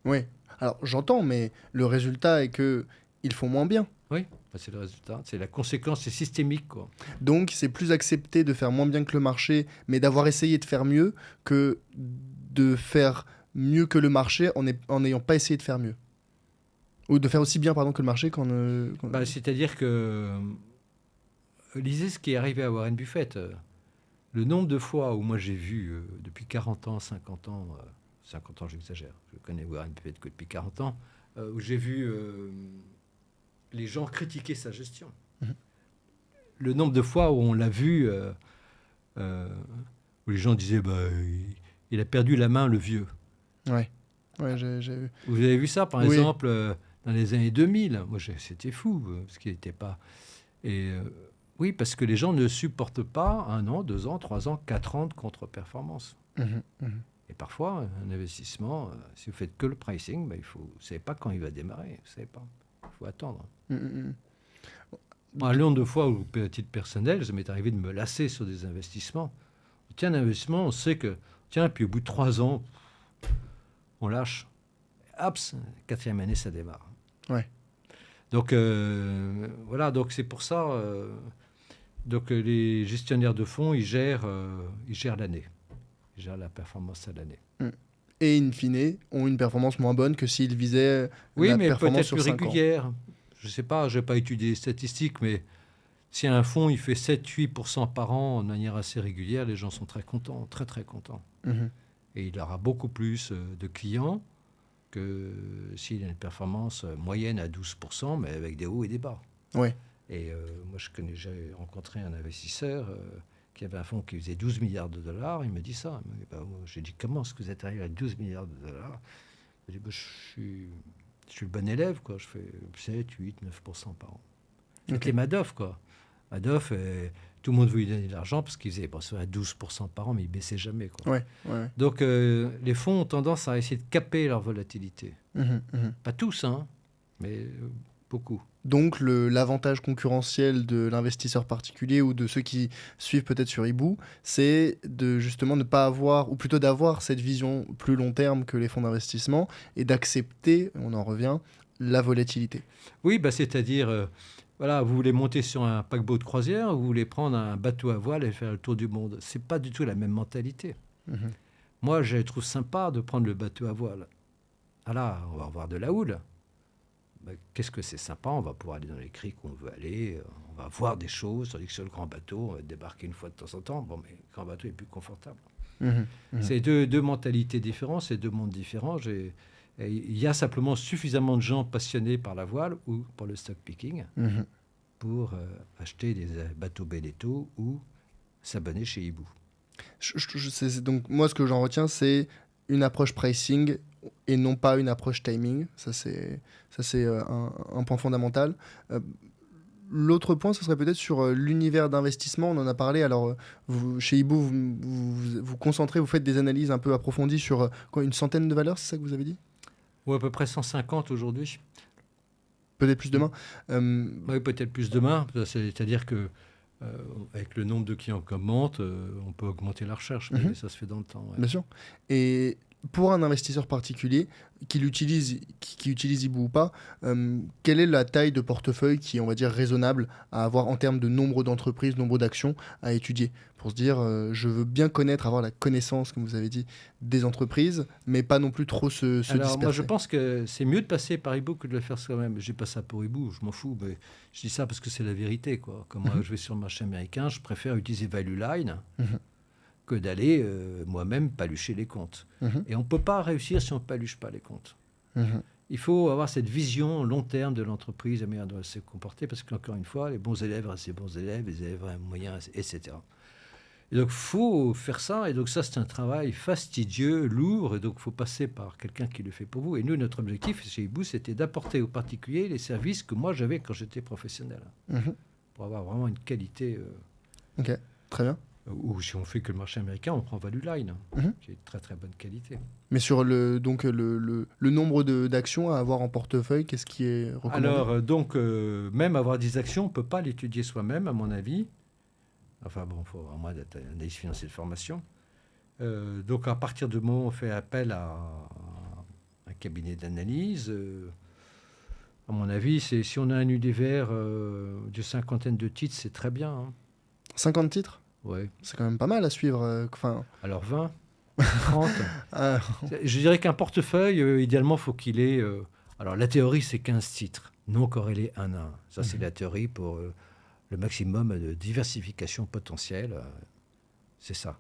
S2: Oui. Alors, j'entends, mais le résultat est qu'ils font moins bien.
S1: Oui, c'est le résultat. C'est la conséquence, c'est systémique, quoi.
S2: Donc, c'est plus accepté de faire moins bien que le marché, mais d'avoir essayé de faire mieux que de faire mieux que le marché en n'ayant pas essayé de faire mieux. Ou de faire aussi bien, que le marché
S1: c'est-à-dire que... lisez ce qui est arrivé à Warren Buffett. Le nombre de fois où moi j'ai vu, depuis 40 ans, 50 ans... 50 ans, j'exagère. Je connais Warren Buffett que depuis 40 ans, où j'ai vu les gens critiquer sa gestion. Le nombre de fois où on l'a vu, où les gens disaient il a perdu la main, le vieux.
S2: Ouais, j'ai vu.
S1: Vous avez vu ça, par exemple, dans les années 2000. Moi, c'était fou, parce qu'il n'était pas... oui, parce que les gens ne supportent pas 1 an, 2 ans, 3 ans, 4 ans de contre-performance. Et parfois, un investissement, si vous faites que le pricing, vous ne savez pas quand il va démarrer. Vous savez pas. Il faut attendre. Un nombre de fois où, à titre personnel, ça m'est arrivé de me lasser sur des investissements. Tiens, un investissement, on sait que... puis au bout de 3 ans, on lâche. Hop, 4e année, ça démarre.
S2: Ouais.
S1: Donc, voilà. Donc, c'est pour ça... donc, les gestionnaires de fonds, ils gèrent l'année. Gère la performance à l'année.
S2: Et in fine, ont une performance moins bonne que s'ils visaient
S1: la
S2: performance sur 5 ans.
S1: Oui, mais peut-être plus régulière. Je ne sais pas, je n'ai pas étudié les statistiques, mais si un fonds il fait 7-8% par an de manière assez régulière, les gens sont très contents, très très contents. Et il aura beaucoup plus de clients que s'il a une performance moyenne à 12%, mais avec des hauts et des bas.
S2: Ouais.
S1: Et moi, j'ai rencontré un investisseur... qui avait un fonds qui faisait 12 milliards de dollars, il me dit ça. J'ai dit, comment est-ce que vous êtes arrivé à 12 milliards de dollars ? Il dit, je suis le bon élève, quoi. Je fais 7, 8, 9% par an. C'était Madoff, quoi. Madoff, tout le monde voulait lui donner de l'argent parce qu'il faisait à 12% par an, mais il ne baissait jamais, quoi.
S2: Ouais.
S1: Donc, les fonds ont tendance à essayer de caper leur volatilité. Pas tous, mais beaucoup.
S2: Donc l'avantage concurrentiel de l'investisseur particulier ou de ceux qui suivent peut-être sur Hibou, c'est de justement ne pas avoir, ou plutôt d'avoir cette vision plus long terme que les fonds d'investissement et d'accepter, on en revient, la volatilité.
S1: Oui, c'est-à-dire, vous voulez monter sur un paquebot de croisière ou vous voulez prendre un bateau à voile et faire le tour du monde. Ce n'est pas du tout la même mentalité. Moi, je trouve sympa de prendre le bateau à voile. On va avoir de la houle. Qu'est-ce que c'est sympa, on va pouvoir aller dans les criques où on veut aller, on va voir des choses, tandis que sur le grand bateau, on va débarquer une fois de temps en temps. Mais le grand bateau est plus confortable. C'est deux mentalités différentes, c'est 2 mondes différents. Il y a simplement suffisamment de gens passionnés par la voile ou pour le stock picking pour acheter des bateaux Beneteau ou s'abonner chez Hibou.
S2: Donc, moi, ce que j'en retiens, c'est une approche pricing et non pas une approche timing. Ça, c'est un point fondamental. Euh, L'autre point, ce serait peut-être sur l'univers d'investissement. On en a parlé. Alors, chez Ibu, vous concentrez, vous faites des analyses un peu approfondies sur quoi, une centaine de valeurs, c'est ça que vous avez dit?
S1: Ou à peu près 150 aujourd'hui.
S2: Peut-être plus demain.
S1: Oui, peut-être plus demain. C'est-à-dire que avec le nombre de clients qui augmente, on peut augmenter la recherche, mais ça se fait dans le temps. Ouais.
S2: Bien sûr. Et pour un investisseur particulier qui utilise Ibu ou pas, quelle est la taille de portefeuille qui est, on va dire, raisonnable à avoir en termes de nombre d'entreprises, nombre d'actions à étudier? Pour se dire, je veux bien connaître, avoir la connaissance, comme vous avez dit, des entreprises, mais pas non plus trop se
S1: Alors, moi, je
S2: disperser.
S1: pense que c'est mieux de passer par Ibu que de le faire soi-même. Je dis pas ça pour Ibu, je m'en fous. Mais je dis ça parce que c'est la vérité, quoi. Comme moi,
S2: Mhm.
S1: je vais sur le marché américain, je préfère utiliser Value Line
S2: Mhm.
S1: que d'aller moi-même palucher les comptes.
S2: Mhm.
S1: Et on ne peut pas réussir si on ne paluche pas les comptes.
S2: Mhm.
S1: Il faut avoir cette vision long terme de l'entreprise, la manière dont elle se comporter, parce qu'encore une fois, les bons élèves restent les bons élèves, les élèves moyens, etc. Et donc, il faut faire ça. Et donc, ça, c'est un travail fastidieux, lourd. Et donc, il faut passer par quelqu'un qui le fait pour vous. Et nous, notre objectif chez Ibu, c'était d'apporter aux particuliers les services que moi, j'avais quand j'étais professionnel.
S2: Mhm.
S1: Pour avoir vraiment une qualité.
S2: Ok, très bien.
S1: Ou si on fait que le marché américain, on prend Value Line,
S2: Mhm.
S1: qui est de très, très bonne qualité.
S2: Mais sur le nombre d'actions à avoir en portefeuille, qu'est-ce qui est recommandé?
S1: Alors, même avoir des actions, on ne peut pas l'étudier soi-même, à mon avis. Enfin bon, il faut à moins d'être analyste financier de formation. Donc à partir du moment où on fait appel à un cabinet d'analyse, à mon avis, si on a un univers de cinquantaine de titres, c'est très bien. Hein.
S2: 50 titres?
S1: Ouais.
S2: C'est quand même pas mal à suivre. Enfin,
S1: Alors 20, 30.
S2: euh,
S1: Je dirais qu'un portefeuille, idéalement, faut qu'il ait... alors la théorie, c'est 15 titres, non corrélés un à un. Ça, c'est la théorie pour le maximum de diversification potentielle. C'est ça.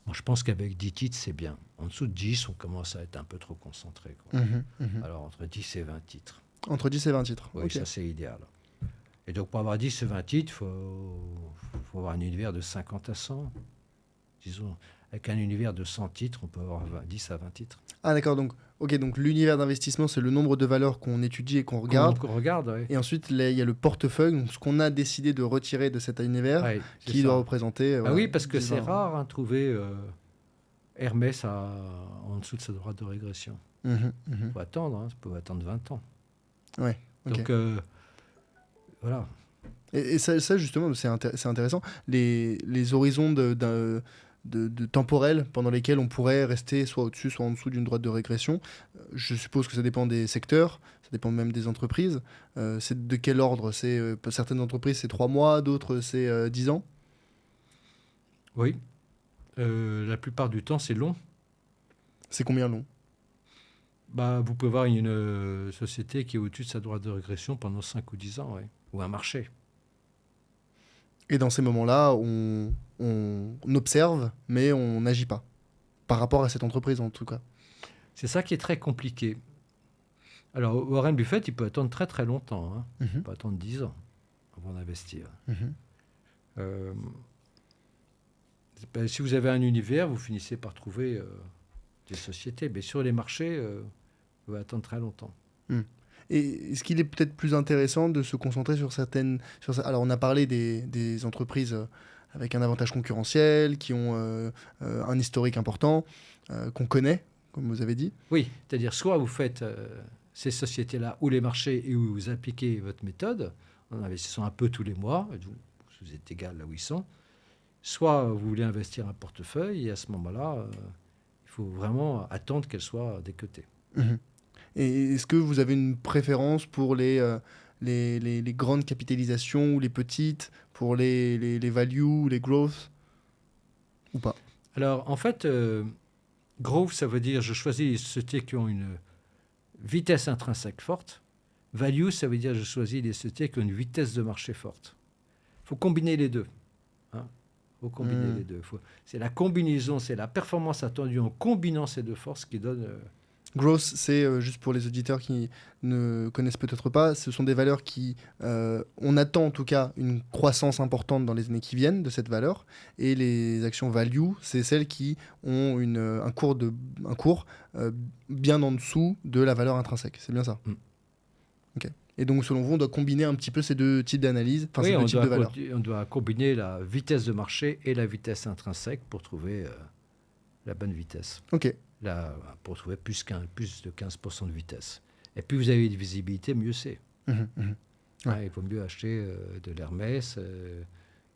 S1: Moi, je pense qu'avec 10 titres, c'est bien. En dessous de 10, on commence à être un peu trop concentré. Quoi. Alors, entre 10 et 20 titres.
S2: Entre 10 et 20 titres.
S1: Oui,
S2: Ok.
S1: ça, c'est idéal. Et donc, pour avoir 10 et 20 titres, il faut avoir un univers de 50 à 100. Disons, avec un univers de 100 titres, on peut avoir 10 à 20 titres.
S2: Ah d'accord, donc l'univers d'investissement, c'est le nombre de valeurs qu'on étudie et qu'on regarde.
S1: On regarde, oui.
S2: Et ensuite, il y a le portefeuille, donc ce qu'on a décidé de retirer de cet univers,
S1: Ouais,
S2: qui doit représenter...
S1: Ah
S2: voilà,
S1: oui, parce que
S2: 10,
S1: c'est
S2: 20.
S1: rare de trouver Hermès en dessous de sa droite de régression.
S2: Mhm.
S1: Il faut attendre, hein, ça peut attendre 20 ans.
S2: Ouais, ok.
S1: Donc, voilà.
S2: Et ça, justement, c'est intéressant. Les horizons de temporels pendant lesquels on pourrait rester soit au-dessus, soit en dessous d'une droite de régression, je suppose que ça dépend des secteurs, ça dépend même des entreprises. C'est de quel ordre? Certaines entreprises, c'est 3 mois, d'autres, c'est 10 ans.
S1: Oui. La plupart du temps, c'est long.
S2: C'est combien long?
S1: Bah, vous pouvez avoir une société qui est au-dessus de sa droite de régression pendant 5 ou 10 ans, ouais. Ou un marché.
S2: Et dans ces moments-là, on observe, mais on n'agit pas. Par rapport à cette entreprise, en tout cas.
S1: C'est ça qui est très compliqué. Alors, Warren Buffett, il peut attendre très très longtemps. Hein. Il
S2: Mhm.
S1: peut attendre 10 ans avant d'investir.
S2: Mhm.
S1: Euh, si vous avez un univers, vous finissez par trouver des sociétés. Mais sur les marchés, vous pouvez attendre très longtemps.
S2: Et est-ce qu'il est peut-être plus intéressant de se concentrer sur certaines... Alors, on a parlé des entreprises avec un avantage concurrentiel, qui ont un historique important, qu'on connaît, comme vous avez dit.
S1: Oui, c'est-à-dire soit vous faites ces sociétés-là ou les marchés et où vous appliquez votre méthode en investissant un peu tous les mois, vous êtes égal là où ils sont, soit vous voulez investir un portefeuille et à ce moment-là, il faut vraiment attendre qu'elle soit décotée.
S2: Mhm. Et est-ce que vous avez une préférence pour les grandes capitalisations ou les petites, pour les value ou les growth, ou pas?
S1: Alors en fait, growth, ça veut dire je choisis les sociétés qui ont une vitesse intrinsèque forte. Value, ça veut dire je choisis les sociétés qui ont une vitesse de marché forte. Il faut combiner les deux. Hein. Faut combiner les deux. C'est la combinaison, c'est la performance attendue en combinant ces deux forces qui donne
S2: Growth, c'est juste pour les auditeurs qui ne connaissent peut-être pas, ce sont des valeurs qui, on attend en tout cas une croissance importante dans les années qui viennent de cette valeur, et les actions value, c'est celles qui ont un cours bien en dessous de la valeur intrinsèque. C'est bien ça.
S1: Mm.
S2: Ok. Et donc selon vous, on doit combiner un petit peu ces deux types d'analyse, enfin ces
S1: Oui,
S2: deux types de valeurs.
S1: on doit combiner la vitesse de marché et la vitesse intrinsèque pour trouver la bonne vitesse.
S2: Ok.
S1: Là, pour trouver plus de 15% de vitesse. Et plus vous avez de visibilité, mieux c'est.
S2: Mhm, mhm. Ouais.
S1: Il vaut mieux acheter de l'Hermès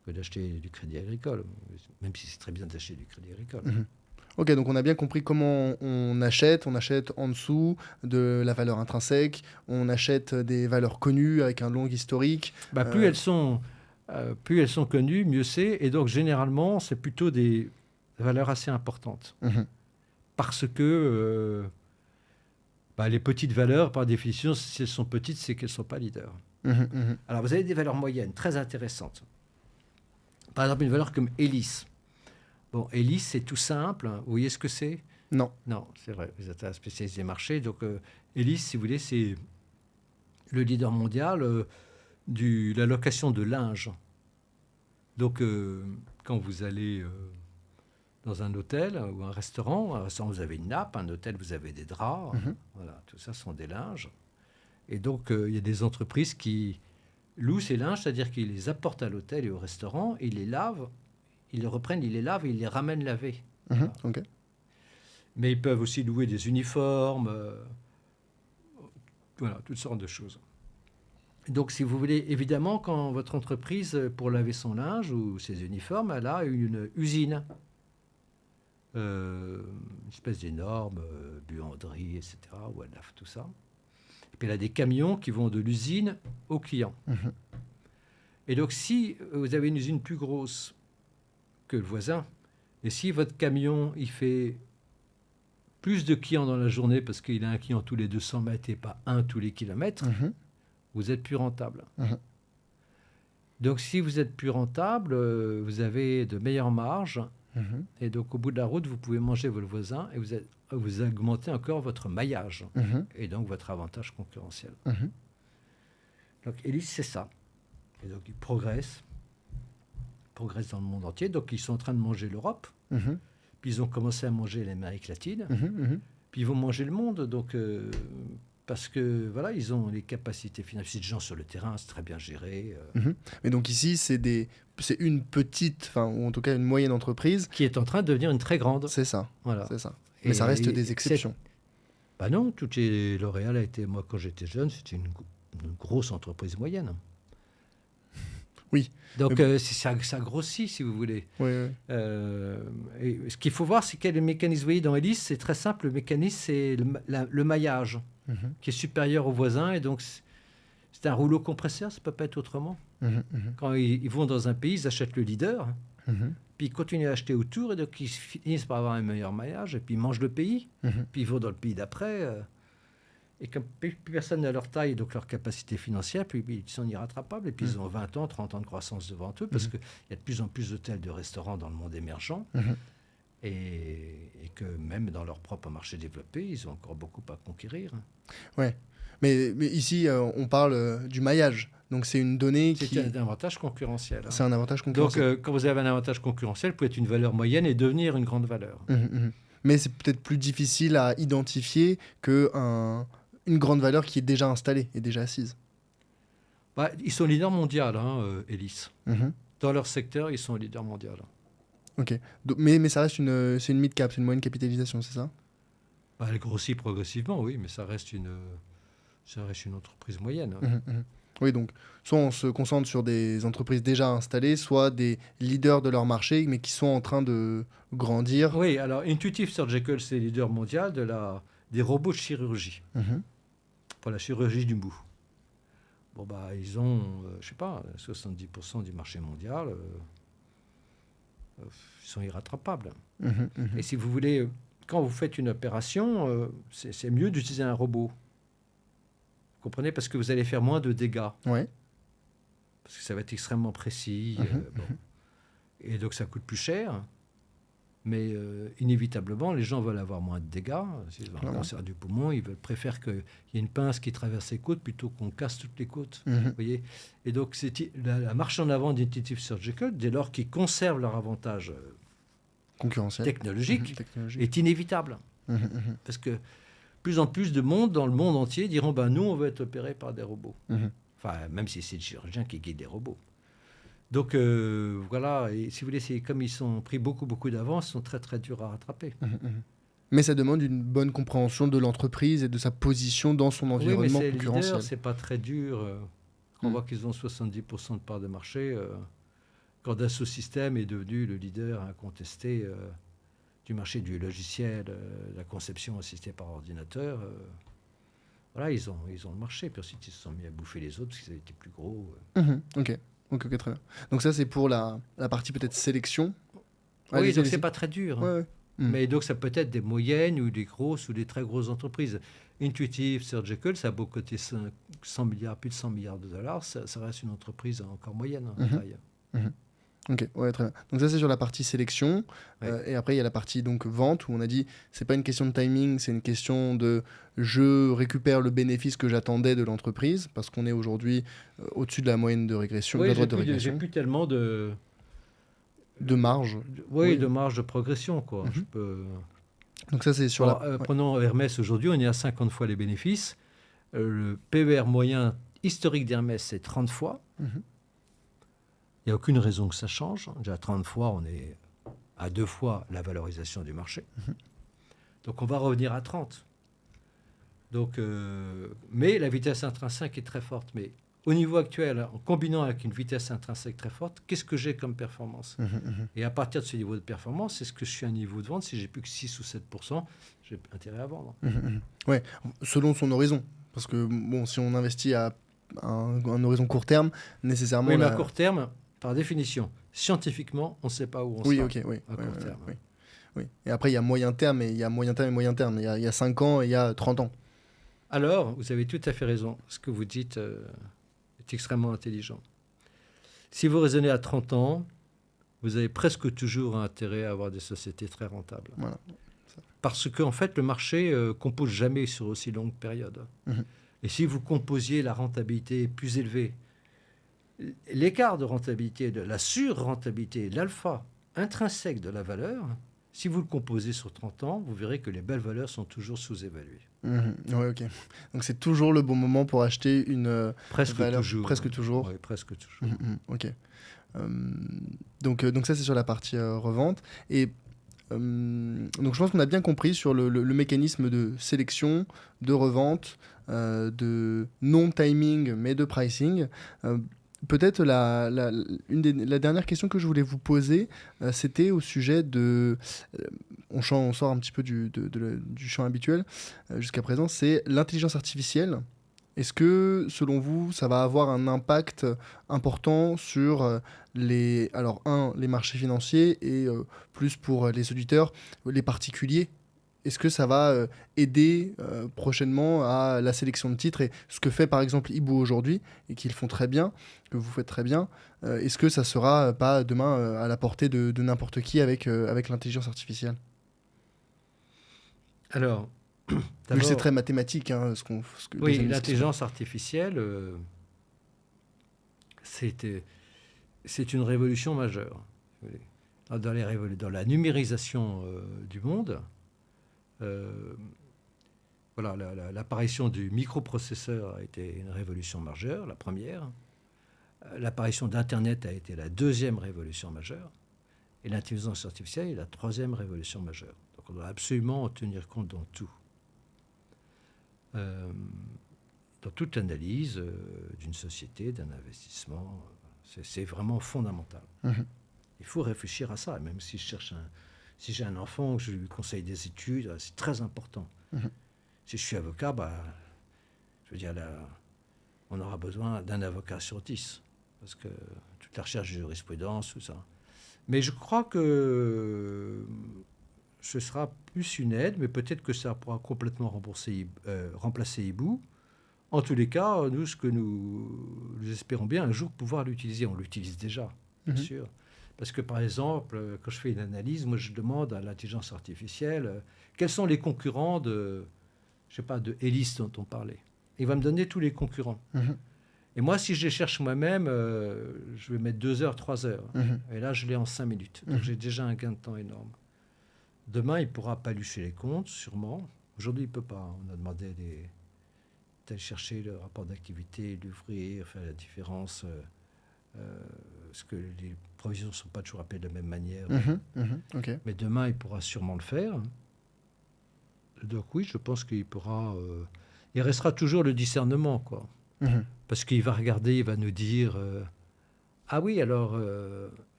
S1: que d'acheter du Crédit Agricole, même si c'est très bien d'acheter du Crédit Agricole.
S2: Mhm. Ok, donc on a bien compris comment on achète en dessous de la valeur intrinsèque, on achète des valeurs connues avec un long historique.
S1: Plus elles sont connues, mieux c'est. Et donc, généralement, c'est plutôt des valeurs assez importantes.
S2: Mhm,
S1: Parce que les petites valeurs, par définition, si elles sont petites, c'est qu'elles ne sont pas leaders.
S2: mhm, mhm.
S1: Alors, vous avez des valeurs moyennes très intéressantes. Par exemple, une valeur comme Elis. Bon, Elis, c'est tout simple. Vous voyez ce que c'est?
S2: Non.
S1: Non, c'est vrai. Vous êtes un spécialiste des marchés. Donc, Elis, si vous voulez, c'est le leader mondial de la location de linge. Donc, quand vous allez dans un hôtel ou un restaurant, vous avez une nappe, un hôtel, vous avez des draps.
S2: Mhm.
S1: Voilà, tout ça sont des linges. Et donc, il y a des entreprises qui louent ces linges, c'est-à-dire qu'ils les apportent à l'hôtel et au restaurant, ils les lavent, ils les reprennent, ils les lavent et ils les ramènent lavés.
S2: Mhm, ok.
S1: Mais ils peuvent aussi louer des uniformes, voilà, toutes sortes de choses. Donc, si vous voulez, évidemment, quand votre entreprise, pour laver son linge ou ses uniformes, elle a une usine, une espèce d'énorme buanderie, etc., où elle lave tout ça. Et puis, elle a des camions qui vont de l'usine au client.
S2: Mhm,
S1: Et donc, si vous avez une usine plus grosse que le voisin, et si votre camion, il fait plus de clients dans la journée parce qu'il a un client tous les 200 mètres et pas un tous les kilomètres,
S2: mhm,
S1: vous êtes plus rentable.
S2: mhm.
S1: Donc, si vous êtes plus rentable, vous avez de meilleures marges.
S2: Mhm,
S1: Et donc, au bout de la route, vous pouvez manger votre voisin et vous augmentez encore votre maillage
S2: mhm,
S1: et donc votre avantage concurrentiel.
S2: mhm.
S1: Donc, Elis, c'est ça. Et donc, ils progressent dans le monde entier. Donc, ils sont en train de manger l'Europe.
S2: Mhm,
S1: Puis, ils ont commencé à manger l'Amérique latine.
S2: mhm, mhm.
S1: Puis, ils vont manger le monde. Donc, parce que, voilà, ils ont les capacités financières. C'est des gens sur le terrain, c'est très bien géré.
S2: Mhm. Mais donc ici, c'est une petite, enfin, ou en tout cas une moyenne entreprise.
S1: Qui est en train de devenir une très grande.
S2: C'est ça.
S1: Voilà.
S2: C'est ça. Mais ça reste des exceptions.
S1: Non, L'Oréal a été, moi, quand j'étais jeune, c'était une grosse entreprise moyenne.
S2: Oui.
S1: Donc, ça grossit, si vous voulez.
S2: Oui, oui.
S1: Et ce qu'il faut voir, c'est quel est le mécanisme. Vous voyez, dans Elis, c'est très simple. Le mécanisme, c'est le maillage
S2: Mhm,
S1: qui est supérieur au voisin. Et donc, c'est un rouleau compresseur, ça ne peut pas être autrement.
S2: mhm, mhm,
S1: Quand ils vont dans un pays, ils achètent le leader,
S2: mhm,
S1: puis ils continuent à acheter autour, et donc ils finissent par avoir un meilleur maillage, et puis ils mangent le pays,
S2: mhm.
S1: puis ils vont dans le pays d'après. Et comme plus personne n'a leur taille, donc leur capacité financière, puis ils sont irrattrapables. Et puis ils ont 20 ans, 30 ans de croissance devant eux, parce qu'il y a de plus en plus d'hôtels, de restaurants dans le monde émergent.
S2: Mhm.
S1: Et que même dans leur propre marché développé, ils ont encore beaucoup à conquérir.
S2: Ouais. Mais ici, on parle du maillage. Donc c'est une donnée qui...
S1: C'est un avantage concurrentiel.
S2: C'est un avantage
S1: Donc,
S2: concurrentiel.
S1: quand vous avez un avantage concurrentiel, vous pouvez être une valeur moyenne et devenir une grande valeur.
S2: Mhm, mhm. Mais c'est peut-être plus difficile à identifier qu'une grande valeur qui est déjà installée et déjà assise.
S1: Ils sont leaders mondiaux, Elis.
S2: Mhm.
S1: Dans leur secteur, ils sont leaders mondiaux.
S2: Ok. Mais ça reste c'est une mid-cap, c'est une moyenne capitalisation, c'est ça?
S1: Elle grossit progressivement, oui, mais ça reste une entreprise moyenne.
S2: Mhm, mhm. Oui, donc soit on se concentre sur des entreprises déjà installées, soit des leaders de leur marché, mais qui sont en train de grandir.
S1: Oui, alors Intuitive Surgical, c'est leader mondial des robots de chirurgie,
S2: Mhm.
S1: pour la chirurgie du mou. Bon, ils ont, je sais pas, 70% du marché mondial. Ils sont irrattrapables.
S2: Mhm, mhm.
S1: Et si vous voulez, quand vous faites une opération, c'est mieux d'utiliser un robot. Vous comprenez? Parce que vous allez faire moins de dégâts.
S2: Ouais.
S1: Parce que ça va être extrêmement précis.
S2: Mhm,
S1: Bon. Et donc, ça coûte plus cher. Mais inévitablement, les gens veulent avoir moins de dégâts. S'ils ont un
S2: Clairement.
S1: cancer du poumon, préfèrent qu'il y ait une pince qui traverse les côtes plutôt qu'on casse toutes les côtes.
S2: Mhm.
S1: Vous voyez. Et donc, la marche en avant d'Intuitive Surgical, dès lors qu'ils conservent leur avantage
S2: Concurrentiel.
S1: technologique,
S2: Technologie.
S1: est inévitable.
S2: Mhm, mhm,
S1: Parce que plus en plus de monde dans le monde entier diront ben, nous, on veut être opérés par des robots.
S2: mhm.
S1: Enfin, même si c'est le chirurgien qui guide des robots. Donc, voilà. Et si vous voulez, c'est comme ils ont pris beaucoup d'avance, ils sont très, très durs à rattraper.
S2: Mhm, mhm. Mais ça demande une bonne compréhension de l'entreprise et de sa position dans son
S1: Oui, mais
S2: environnement
S1: c'est
S2: concurrentiel.
S1: leader, c'est pas très dur. Quand on
S2: Mm.
S1: voit qu'ils ont 70% de part de marché, quand Dassault Systèmes est devenu le leader incontesté du marché du logiciel, la conception assistée par ordinateur, voilà, ils ont le marché. Puis ensuite, ils se sont mis à bouffer les autres parce qu'ils étaient plus gros.
S2: Mhm. Ok, très bien. Donc ça, c'est pour la partie peut-être sélection.
S1: Oui,
S2: Allez-y,
S1: donc
S2: allez-y.
S1: c'est pas très dur.
S2: Ouais,
S1: Hein.
S2: ouais. Mm.
S1: Mais donc ça peut être des moyennes ou des grosses ou des très grosses entreprises. Intuitive Surgical, ça a beau coter 100 milliards, plus de 100 milliards de dollars, ça reste une entreprise encore moyenne en
S2: Mhm.
S1: taille.
S2: Ok, ouais, très bien. Donc ça, c'est sur la partie sélection.
S1: Ouais.
S2: Et après, il y a la partie donc vente où on a dit, c'est pas une question de timing, c'est une question de je récupère le bénéfice que j'attendais de l'entreprise parce qu'on est aujourd'hui au-dessus de la moyenne de régression, de
S1: Oui,
S2: la
S1: j'ai
S2: droite de
S1: plus,
S2: régression,
S1: plus tellement de
S2: marge.
S1: oui,
S2: Oui.
S1: de marge de progression, quoi.
S2: Mhm.
S1: Je peux...
S2: Donc ça, c'est sur
S1: Bon,
S2: la... ouais.
S1: prenons Hermès aujourd'hui, on est à 50 fois les bénéfices. Le PER moyen historique d'Hermès, c'est 30 fois.
S2: Mhm.
S1: Il n'y a aucune raison que ça change. Déjà 30 fois, on est à 2 fois la valorisation du marché. Donc on va revenir à 30. Donc, mais la vitesse intrinsèque est très forte. Mais au niveau actuel, en combinant avec une vitesse intrinsèque très forte, qu'est-ce que j'ai comme performance?
S2: Mhm, mhm.
S1: Et à partir de ce niveau de performance, est-ce que je suis à un niveau de vente? Si j'ai plus que 6 ou 7%, j'ai intérêt à vendre.
S2: Mhm, mhm. Ouais, selon son horizon. Parce que bon, si on investit à un horizon court terme, nécessairement...
S1: Oui, mais à
S2: la-
S1: court terme, par définition, scientifiquement, on ne sait pas où on
S2: Oui,
S1: sera
S2: ok, oui.
S1: à court terme.
S2: Oui. Oui. Et après, il y a moyen terme et il y a moyen terme et moyen terme. Il y a 5 ans et il y a 30 ans.
S1: Alors, vous avez tout à fait raison. Ce que vous dites est extrêmement intelligent. Si vous raisonnez à 30 ans, vous avez presque toujours intérêt à avoir des sociétés très rentables.
S2: Voilà.
S1: Parce qu'en fait, le marché compose jamais sur aussi longue période.
S2: Mhm.
S1: Et si vous composiez la rentabilité plus élevée, l'écart de rentabilité, de la sur-rentabilité, l'alpha intrinsèque de la valeur, si vous le composez sur 30 ans, vous verrez que les belles valeurs sont toujours sous-évaluées.
S2: Mhm. Ouais, ok. Donc c'est toujours le bon moment pour acheter une
S1: Presque
S2: valeur.
S1: toujours.
S2: Presque toujours.
S1: Oui, presque toujours.
S2: Mhm, mhm. Ok. Donc ça, c'est sur la partie revente. Et donc je pense qu'on a bien compris sur le mécanisme de sélection, de revente, de non-timing, mais de pricing. Peut-être la dernière question que je voulais vous poser, c'était au sujet de... on sort un petit peu du champ habituel jusqu'à présent, c'est l'intelligence artificielle. Est-ce que, selon vous, ça va avoir un impact important sur les marchés financiers et plus pour les auditeurs, les particuliers? Est-ce que ça va aider prochainement à la sélection de titres et ce que fait par exemple Ibu aujourd'hui et qu'ils font très bien, que vous faites très bien, est-ce que ça sera pas demain à la portée de n'importe qui avec l'intelligence artificielle?
S1: Alors,
S2: Vu que
S1: d'abord,
S2: c'est très mathématique, hein, les
S1: oui,
S2: analyses qui sont
S1: l'intelligence artificielle, c'est une révolution majeure. si vous voulez. Dans la numérisation du monde, voilà, l'apparition du microprocesseur a été une révolution majeure, la première. L'apparition d'Internet a été la deuxième révolution majeure. Et l'intelligence artificielle est la troisième révolution majeure. Donc on doit absolument en tenir compte dans tout. Dans toute analyse d'une société, d'un investissement, c'est vraiment fondamental.
S2: Mhm.
S1: Il faut réfléchir à ça. Même si si j'ai un enfant, je lui conseille des études, c'est très important.
S2: Mhm.
S1: Si je suis avocat, je veux dire, là, on aura besoin d'un avocat sur 10. Parce que toute la recherche de jurisprudence, tout ça. Mais je crois que ce sera plus une aide, mais peut-être que ça pourra complètement remplacer Ibu. En tous les cas, nous, ce que nous espérons bien, un jour pouvoir l'utiliser. On l'utilise déjà, bien
S2: Mhm.
S1: sûr. Parce que, par exemple, quand je fais une analyse, moi, je demande à l'intelligence artificielle quels sont les concurrents de, je sais pas, de Hélice dont on parlait. Il va me donner tous les concurrents.
S2: Mhm.
S1: Et moi, si je les cherche moi-même, je vais mettre 2 heures, 3 heures.
S2: Mhm.
S1: Et là, je l'ai en 5 minutes. Donc,
S2: Mhm.
S1: j'ai déjà un gain de temps énorme. Demain, il pourra palucher les comptes, sûrement. Aujourd'hui, il ne peut pas. On a demandé d'aller chercher le rapport d'activité, l'ouvrir, faire la différence. Parce que les provisions ne sont pas toujours appelées de la même manière.
S2: Ok.
S1: Mais demain, il pourra sûrement le faire. Donc oui, je pense qu'il pourra... il restera toujours le discernement, quoi.
S2: Mhm.
S1: Parce qu'il va regarder, il va nous dire ah oui, alors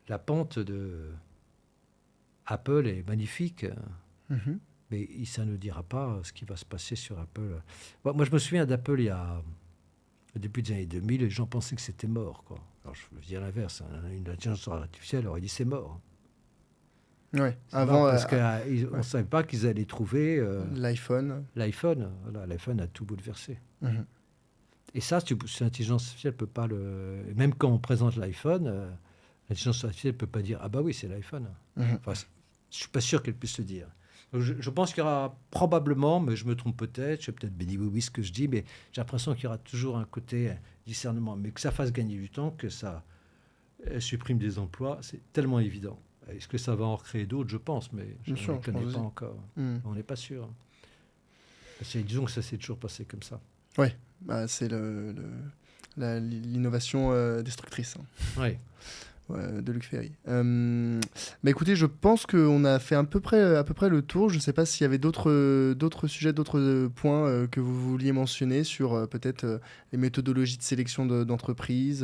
S1: la pente de Apple est magnifique,
S2: Mhm.
S1: mais ça ne nous dira pas ce qui va se passer sur Apple. Moi, je me souviens d'Apple au début des années 2000, les gens pensaient que c'était mort, quoi. Alors, je veux dire l'inverse. Une intelligence artificielle aurait dit c'est mort.
S2: Ouais.
S1: C'est
S2: Avant,
S1: mort parce qu'on ne savait pas qu'ils allaient trouver
S2: l'iPhone.
S1: l'iPhone. Voilà, l'iPhone a tout bouleversé.
S2: Mhm.
S1: Et ça, l'intelligence artificielle ne peut pas le... Même quand on présente l'iPhone, l'intelligence artificielle ne peut pas dire « Ah bah oui, c'est l'iPhone
S2: Mhm. ».
S1: Enfin, je ne suis pas sûr qu'elle puisse le dire. Donc, je pense qu'il y aura probablement, mais je me trompe peut-être, je sais peut-être béni-oui ce que je dis, mais j'ai l'impression qu'il y aura toujours un côté discernement. Mais que ça fasse gagner du temps, que ça supprime des emplois, c'est tellement évident. Est-ce que ça va en recréer d'autres? Je pense, mais je
S2: Bien sûr,
S1: ne
S2: je
S1: connais
S2: pense
S1: pas
S2: aussi.
S1: encore.
S2: Mhm.
S1: On n'est pas sûr. Disons que ça s'est toujours passé comme ça.
S2: Ouais. Bah, c'est l'innovation destructrice.
S1: Oui.
S2: De Luc Ferry. Bah écoutez, je pense qu'on a fait à peu près le tour. Je ne sais pas s'il y avait d'autres sujets, d'autres points que vous vouliez mentionner sur peut-être les méthodologies de sélection d'entreprises,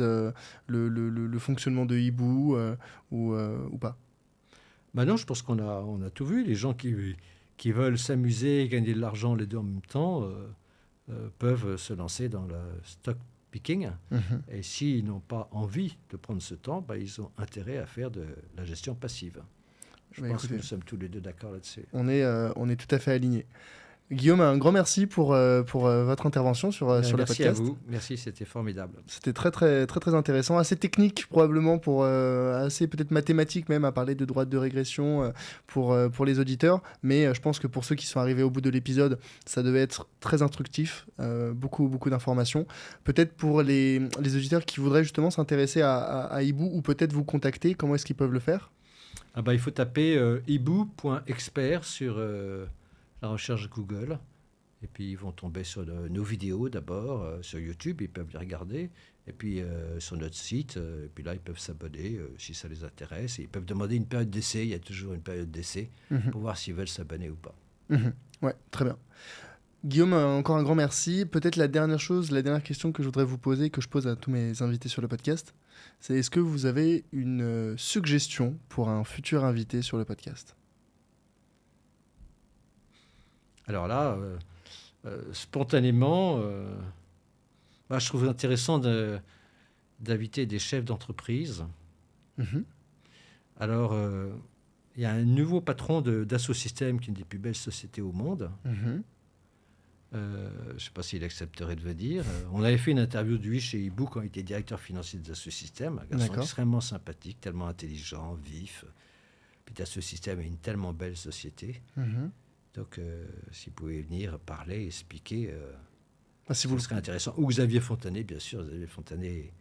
S2: le fonctionnement de Hibou ou pas.
S1: Bah non, je pense qu'on a tout vu. Les gens qui veulent s'amuser et gagner de l'argent les deux en même temps peuvent se lancer dans le stock picking.
S2: Mhm.
S1: Et s'ils n'ont pas envie de prendre ce temps, bah, ils ont intérêt à faire de la gestion passive. Je
S2: Bah,
S1: pense
S2: écoutez,
S1: que nous sommes tous les deux d'accord là-dessus.
S2: on est tout à fait alignés. Guillaume, un grand merci pour votre intervention sur le
S1: Merci
S2: podcast.
S1: à vous. Merci, c'était formidable.
S2: C'était très, très, très, très intéressant, assez technique probablement, assez peut-être mathématique même, à parler de droite de régression pour les auditeurs. Mais je pense que pour ceux qui sont arrivés au bout de l'épisode, ça devait être très instructif, beaucoup, beaucoup d'informations. Peut-être pour les auditeurs qui voudraient justement s'intéresser à Hibou ou peut-être vous contacter, comment est-ce qu'ils peuvent le faire?
S1: Ah bah, il faut taper hibou.expert sur la recherche Google. Et puis, ils vont tomber sur nos vidéos d'abord, sur YouTube, ils peuvent les regarder. Et puis, sur notre site, et puis là, ils peuvent s'abonner si ça les intéresse. Et ils peuvent demander une période d'essai, il y a toujours une période d'essai, pour voir s'ils veulent s'abonner ou pas.
S2: Ouais, très bien. Guillaume, encore un grand merci. Peut-être la dernière question que je voudrais vous poser, que je pose à tous mes invités sur le podcast, c'est est-ce que vous avez une suggestion pour un futur invité sur le podcast?
S1: Alors là, spontanément, je trouve intéressant d'inviter des chefs d'entreprise.
S2: Mhm.
S1: Alors, il y a un nouveau patron d'Asso Systèmes, qui est une des plus belles sociétés au monde.
S2: Mhm.
S1: Je ne sais pas s'il accepterait de venir. On avait fait une interview de lui chez Hibou quand il était directeur financier d'Asso Systèmes. Un garçon
S2: D'accord.
S1: extrêmement sympathique, tellement intelligent, vif. Puis Asso Systèmes est une tellement belle société.
S2: Mhm.
S1: Donc, s'il pouvait venir parler, expliquer,
S2: Ah, si
S1: ce
S2: vous
S1: serait intéressant. Ou Xavier Fontanet, bien sûr. Xavier Fontanet,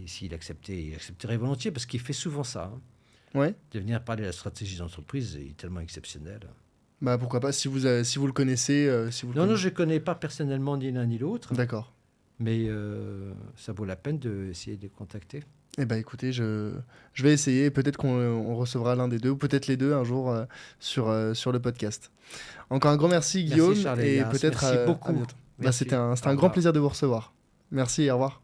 S1: s'il acceptait, il accepterait volontiers, parce qu'il fait souvent ça.
S2: Ouais.
S1: De venir parler de la stratégie d'entreprise, il est tellement exceptionnel.
S2: Bah pourquoi pas si vous le connaissez.
S1: Non, je ne connais pas personnellement ni l'un ni l'autre,
S2: D'accord.
S1: mais ça vaut la peine d'essayer de les contacter.
S2: Eh ben écoutez, je vais essayer. Peut-être qu'on recevra l'un des deux, ou peut-être les deux un jour sur le podcast. Encore un grand merci, Guillaume.
S1: Merci, Charles
S2: et
S1: Elias.
S2: peut-être
S1: Merci
S2: à
S1: beaucoup.
S2: bientôt. Bah,
S1: Merci.
S2: c'était un
S1: Au
S2: grand
S1: revoir.
S2: plaisir de vous recevoir. Merci et au revoir.